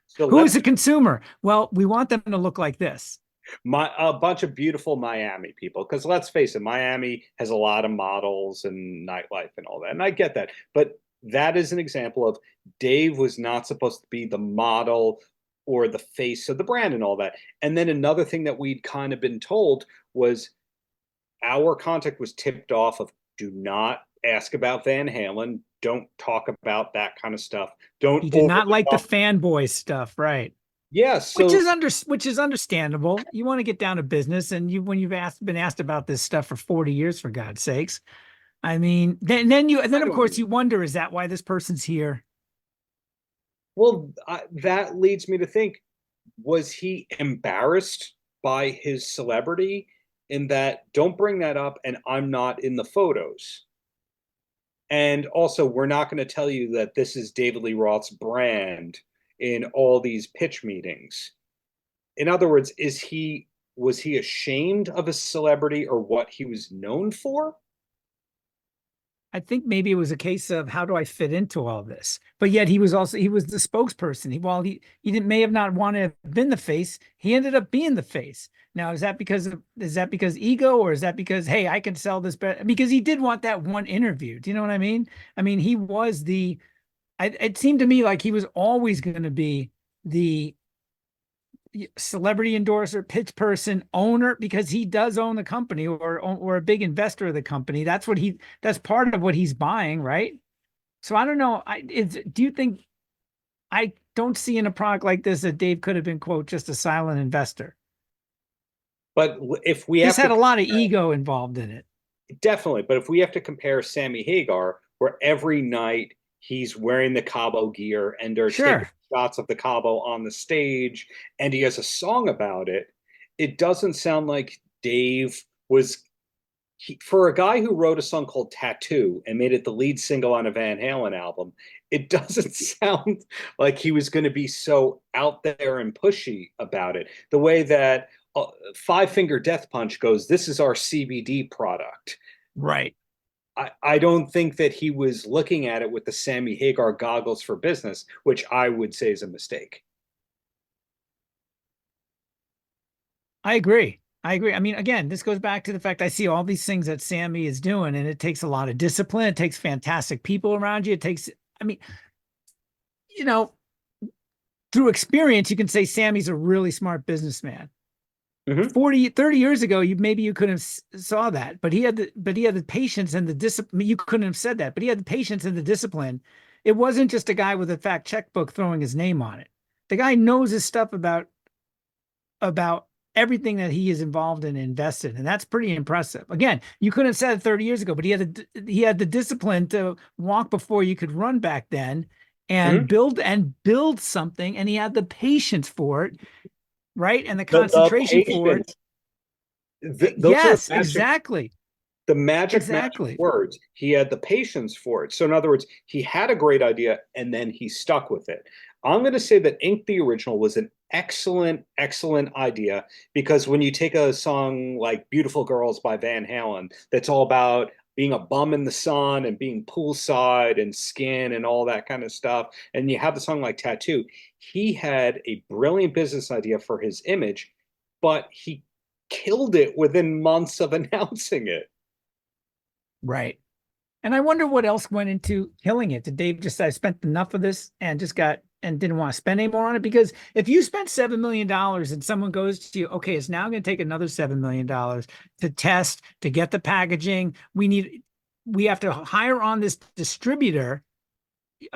So who is the consumer? Well, we want them to look like this. A bunch of beautiful Miami people, because let's face it, Miami has a lot of models and nightlife and all that, and I get that. But that is an example of Dave was not supposed to be the model or the face of the brand and all that. And then another thing that we'd kind of been told was our contact was tipped off of do not ask about Van Halen. Don't talk about that kind of stuff. Don't. He did not like the fanboy stuff, right? Yes, which is understandable. You want to get down to business, and when you've been asked about this stuff for 40 years, for God's sakes. I mean, then of course you wonder, is that why this person's here? Well, that leads me to think, was he embarrassed by his celebrity in that, don't bring that up and I'm not in the photos? And also, we're not going to tell you that this is David Lee Roth's brand in all these pitch meetings. In other words, was he ashamed of his celebrity or what he was known for? I think maybe it was a case of how do I fit into all this? But yet he was the spokesperson. While he may have not wanted to have been the face, he ended up being the face. Now, is that because ego, or is that because, hey, I can sell this better? Because he did want that one interview. Do you know what I mean? I mean, he was it seemed to me like he was always going to be the celebrity endorser, pitch person, owner, because he does own the company or a big investor of the company. That's part of what he's buying, right? So I don't know. Do you think, I don't see in a product like this that Dave could have been, quote, just a silent investor. But if we had a lot of ego involved in it. Definitely. But if we have to compare Sammy Hagar, where every night he's wearing the Cabo gear and they're taking shots of the Cabo on the stage, and he has a song about it, it doesn't sound like Dave was, for a guy who wrote a song called Tattoo and made it the lead single on a Van Halen album, it doesn't sound like he was going to be so out there and pushy about it. The way that Five Finger Death Punch goes, this is our CBD product. Right. I don't think that he was looking at it with the Sammy Hagar goggles for business, which I would say is a mistake. I agree. I mean, again, this goes back to the fact I see all these things that Sammy is doing, and it takes a lot of discipline. It takes fantastic people around you. Through experience, you can say Sammy's a really smart businessman. 30 years ago, maybe you couldn't have saw that, but he had the patience and the discipline. You couldn't have said that, but he had the patience and the discipline. It wasn't just a guy with a fat checkbook throwing his name on it. The guy knows his stuff about everything that he is involved in and invested, and that's pretty impressive. Again, you couldn't have said it 30 years ago, but he had the discipline to walk before you could run back then, and build something, and he had the patience for it, right? And the concentration for it. Those are Yes, exactly. the magic Exactly. words. He had the patience for it. So in other words, he had a great idea and then he stuck with it. I'm going to say that Ink the Original was an excellent idea, because when you take a song like Beautiful Girls by Van Halen, that's all about being a bum in the sun and being poolside and skin and all that kind of stuff, and you have the song like Tattoo, he had a brilliant business idea for his image, but he killed it within months of announcing it. Right. And I wonder what else went into killing it. Did Dave just say, I spent enough of this and just got and didn't want to spend any more on it? Because if you spent $7 million and someone goes to you, okay, it's now going to take another $7 million to test, to get the packaging. We have to hire on this distributor,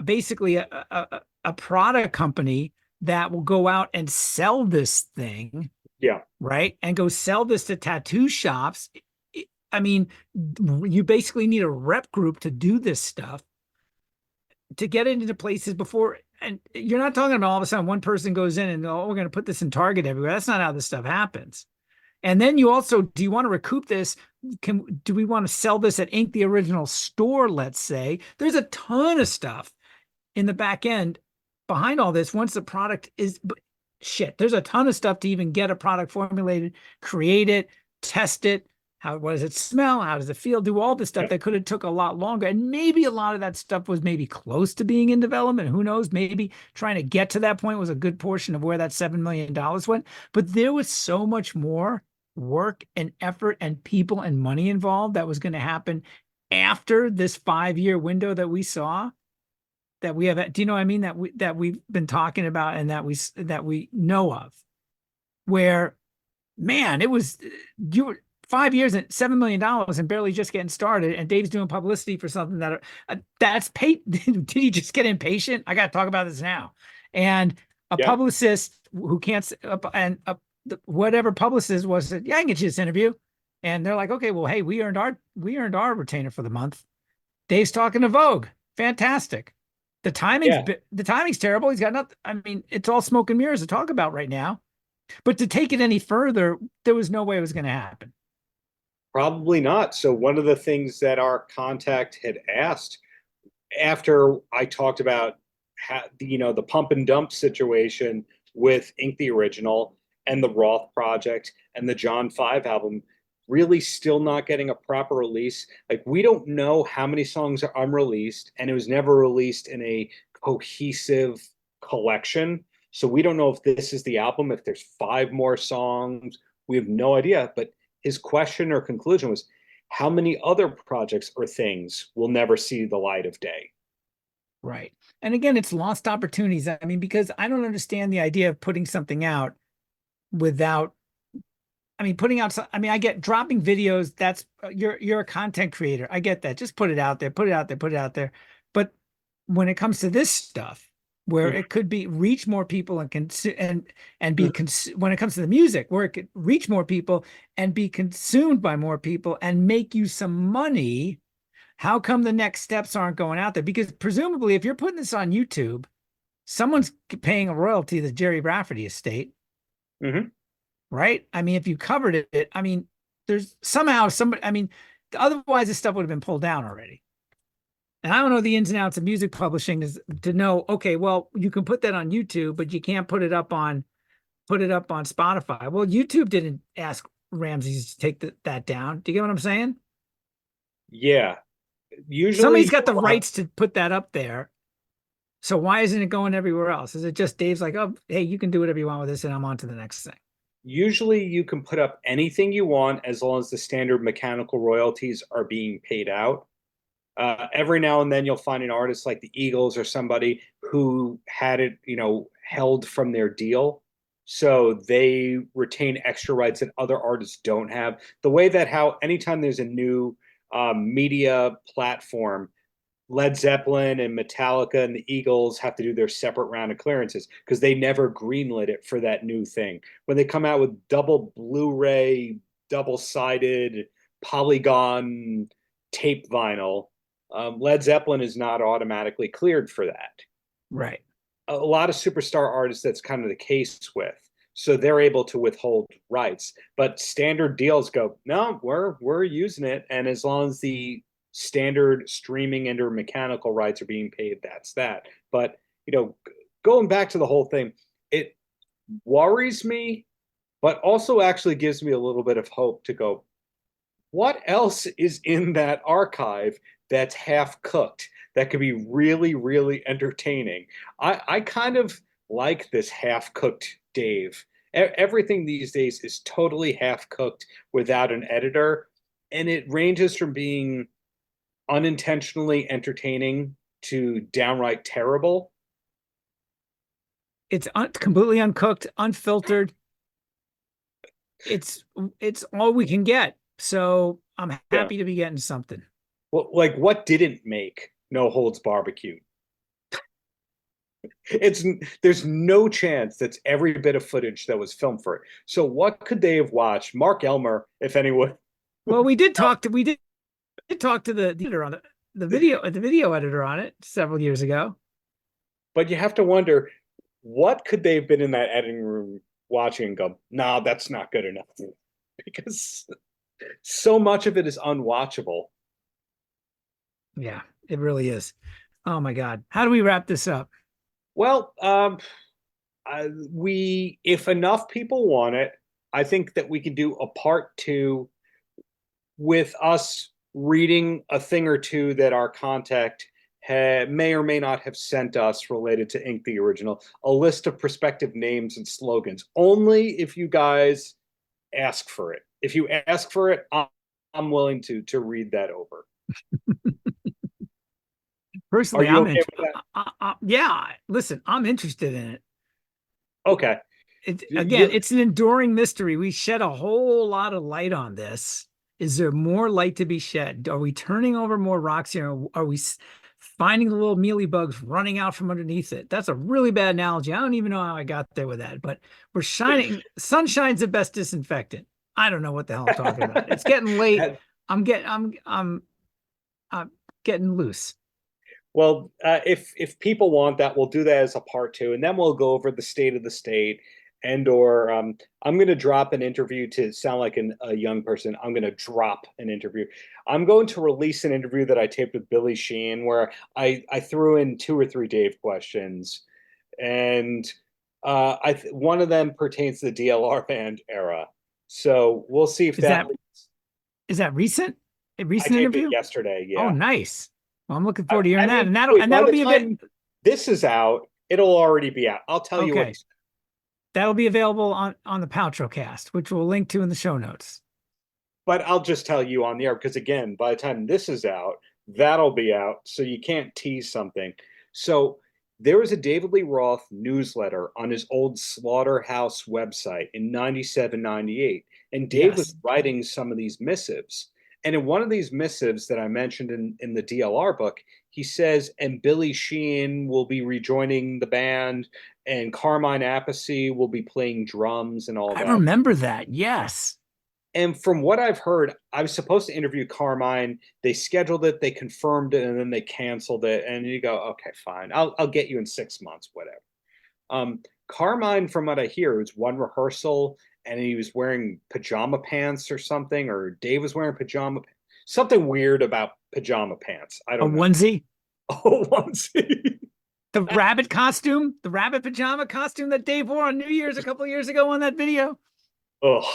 basically a product company that will go out and sell this thing. Yeah. Right. And go sell this to tattoo shops. I mean, you basically need a rep group to do this stuff, to get it into places before. And you're not talking about all of a sudden one person goes in and, oh, we're going to put this in Target everywhere. That's not how this stuff happens. And then you also, do you want to recoup this? Do we want to sell this at Ink the Original store, let's say? There's a ton of stuff in the back end behind all this. Once the product is, there's a ton of stuff to even get a product formulated, create it, test it. What does it smell? How does it feel? Do all this stuff that could have took a lot longer. And maybe a lot of that stuff was maybe close to being in development. Who knows? Maybe trying to get to that point was a good portion of where that $7 million went. But there was so much more work and effort and people and money involved that was going to happen after this 5-year window that we saw, that we have. Do you know what I mean? That we've been talking about and that we know of, where, man, it was, you were 5 years and $7 million and barely just getting started. And Dave's doing publicity for something that's paid. Did he just get impatient? I got to talk about this now. And a publicist who can't, whatever publicist was, said, yeah, I can get you this interview. And they're like, okay, well, hey, we earned our retainer for the month. Dave's talking to Vogue. Fantastic. The timing's terrible. He's got nothing. I mean, it's all smoke and mirrors to talk about right now. But to take it any further, there was no way it was going to happen. Probably not. So one of the things that our contact had asked after I talked about the pump and dump situation with Ink the Original and the Roth project and the John 5 album really still not getting a proper release. Like, we don't know how many songs are unreleased, and it was never released in a cohesive collection. So we don't know if this is the album, if there's 5 more songs. We have no idea. But his question or conclusion was, how many other projects or things will never see the light of day? Right. And again, it's lost opportunities. I mean, because I don't understand the idea of putting something out without, I get dropping videos. That's you're a content creator. I get that. Just put it out there, put it out there, put it out there. But when it comes to this stuff, where it could be reach more people and when it comes to the music, where it could reach more people and be consumed by more people and make you some money, how come the next steps aren't going out there? Because presumably, if you're putting this on YouTube, someone's paying a royalty to the Jerry Rafferty estate, right? I mean, if you covered it, I mean, there's somehow somebody. I mean, otherwise this stuff would have been pulled down already. And I don't know the ins and outs of music publishing is to know, okay, well, you can put that on YouTube, but you can't put it up on Spotify. Well, YouTube didn't ask Ramses to take that down. Do you get what I'm saying? Yeah. Usually somebody's got the rights to put that up there. So why isn't it going everywhere else? Is it just Dave's like, oh, hey, you can do whatever you want with this and I'm on to the next thing? Usually you can put up anything you want as long as the standard mechanical royalties are being paid out. Every now and then you'll find an artist like the Eagles or somebody who had it, held from their deal. So they retain extra rights that other artists don't have. The way that anytime there's a new media platform, Led Zeppelin and Metallica and the Eagles have to do their separate round of clearances because they never greenlit it for that new thing. When they come out with double Blu-ray, double-sided, polygon tape vinyl, Led Zeppelin is not automatically cleared for that. Right. A lot of superstar artists, that's kind of the case with. So they're able to withhold rights, but standard deals go, no, we're using it, and as long as the standard streaming and or mechanical rights are being paid, that's that. But going back to the whole thing, it worries me, but also actually gives me a little bit of hope to go, what else is in that archive that's half cooked that could be really, really entertaining? I kind of like this half cooked Dave. Everything these days is totally half cooked without an editor, and it ranges from being unintentionally entertaining to downright terrible. It's completely uncooked, unfiltered. It's all we can get. So I'm Yeah. happy to be getting something. Well, like what didn't make No Holds Barbecue? There's no chance that's every bit of footage that was filmed for it. So what could they have watched? Mark Elmer, if anyone. Well, we did talk to the editor on the video editor on it several years ago. But you have to wonder, what could they have been in that editing room watching and go, nah, that's not good enough. Because so much of it is unwatchable. Yeah, it really is. Oh my God. How do we wrap this up? Well, if enough people want it, I think that we could do a part 2 with us reading a thing or two that our contact may or may not have sent us related to Ink the Original, a list of prospective names and slogans. Only if you guys ask for it. If you ask for it, I'm willing to read that over. Personally, Are you I'm okay with that? yeah. Listen, I'm interested in it. Okay. It's an enduring mystery. We shed a whole lot of light on this. Is there more light to be shed? Are we turning over more rocks here? Are we finding the little mealy bugs running out from underneath it? That's a really bad analogy. I don't even know how I got there with that, but we're shining. Sunshine's the best disinfectant. I don't know what the hell I'm talking about. It's getting late. I'm getting loose. Well, if people want that, we'll do that as a part 2, and then we'll go over the state of the state, and or I'm going to drop an interview to sound like a young person. I'm going to drop an interview. I'm going to release an interview that I taped with Billy Sheehan where I threw in 2 or 3 Dave questions, and one of them pertains to the DLR band era. So we'll see if is that recent? A recent I taped interview? it yesterday. Yeah. Oh, nice. Well, I'm looking forward to hearing that. And that'll be a bit. This is out. It'll already be out. I'll tell you what. That'll be available on the Paltrocast, which we'll link to in the show notes. But I'll just tell you on the air, because again, by the time this is out, that'll be out. So you can't tease something. So there was a David Lee Roth newsletter on his old Slaughterhouse website in 97, 98. And Dave was writing some of these missives. And in one of these missives that I mentioned in the DLR book, he says, and Billy Sheehan will be rejoining the band, and Carmine Appice will be playing drums and all that. I remember that. Yes. And from what I've heard, I was supposed to interview Carmine. They scheduled it, they confirmed it, and then they canceled it. And you go, okay, fine. I'll get you in 6 months, whatever. Carmine, from what I hear, it was one rehearsal, and he was wearing pajama pants or something, or Dave was wearing pajama pants. Something weird about pajama pants. I don't know. Onesie? Oh, onesie. The rabbit costume? The rabbit pajama costume that Dave wore on New Year's a couple of years ago on that video? Oh,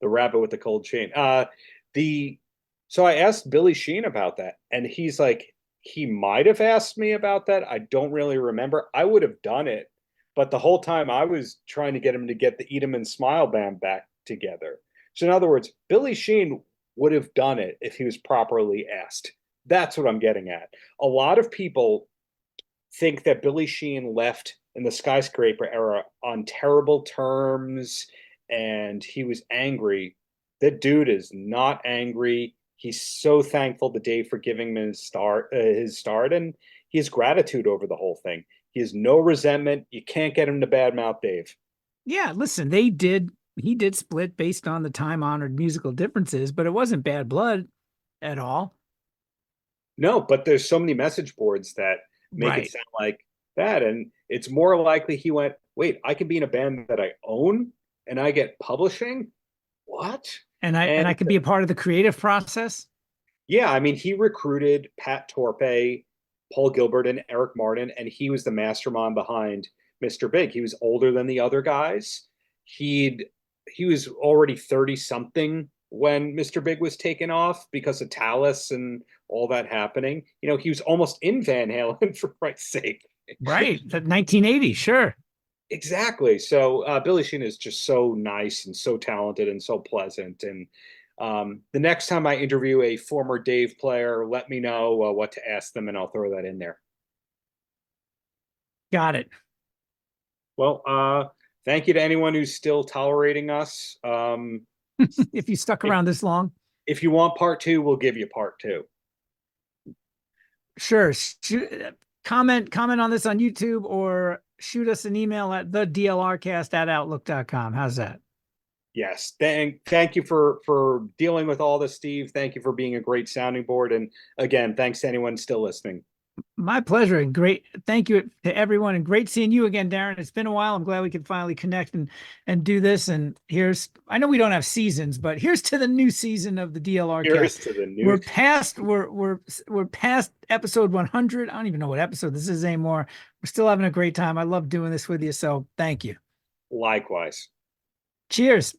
the rabbit with the cold chain. So I asked Billy Sheehan about that, and he's like, he might have asked me about that. I don't really remember. I would have done it. But the whole time I was trying to get him to get the Eat 'em and Smile band back together. So in other words, Billy Sheehan would have done it if he was properly asked. That's what I'm getting at. A lot of people think that Billy Sheehan left in the Skyscraper era on terrible terms and he was angry. That dude is not angry. He's so thankful to Dave for giving him his start, and he has gratitude over the whole thing. He has no resentment. You can't get him to badmouth Dave. Yeah, listen, he did split based on the time-honored musical differences, but it wasn't bad blood at all. No, but there's so many message boards that make it sound like that. And it's more likely he went, wait, I can be in a band that I own and I get publishing? What? And I And could be a part of the creative process. yeah, I mean, he recruited Pat Torpe, Paul Gilbert, and Eric Martin, and he was the mastermind behind Mr. Big. He was older than the other guys. He'd he was already 30 something when Mr. Big was taken off because of Talus and all that happening. You know, he was almost in Van Halen for Christ's sake. Right. That 1980, sure. Exactly. So Billy Sheehan is just so nice and so talented and so pleasant. And the next time I interview a former Dave player, let me know what to ask them, and I'll throw that in there. Got it. Well, thank you to anyone who's still tolerating us. If you stuck around this long. If you want part two, we'll give you part two. Sure. Comment on this on YouTube, or shoot us an email at thedlrcast@outlook.com. How's that? Yes. Thank you for dealing with all this, Steve. Thank you for being a great sounding board. And again, thanks to anyone still listening. My pleasure. And great. Thank you to everyone. And great seeing you again, Darren. It's been a while. I'm glad we could finally connect and do this. And I know we don't have seasons, but here's to the new season of the DLR Here's cast. to the new. We're past episode 100. I don't even know what episode this is anymore. We're still having a great time. I love doing this with you. So thank you. Likewise. Cheers.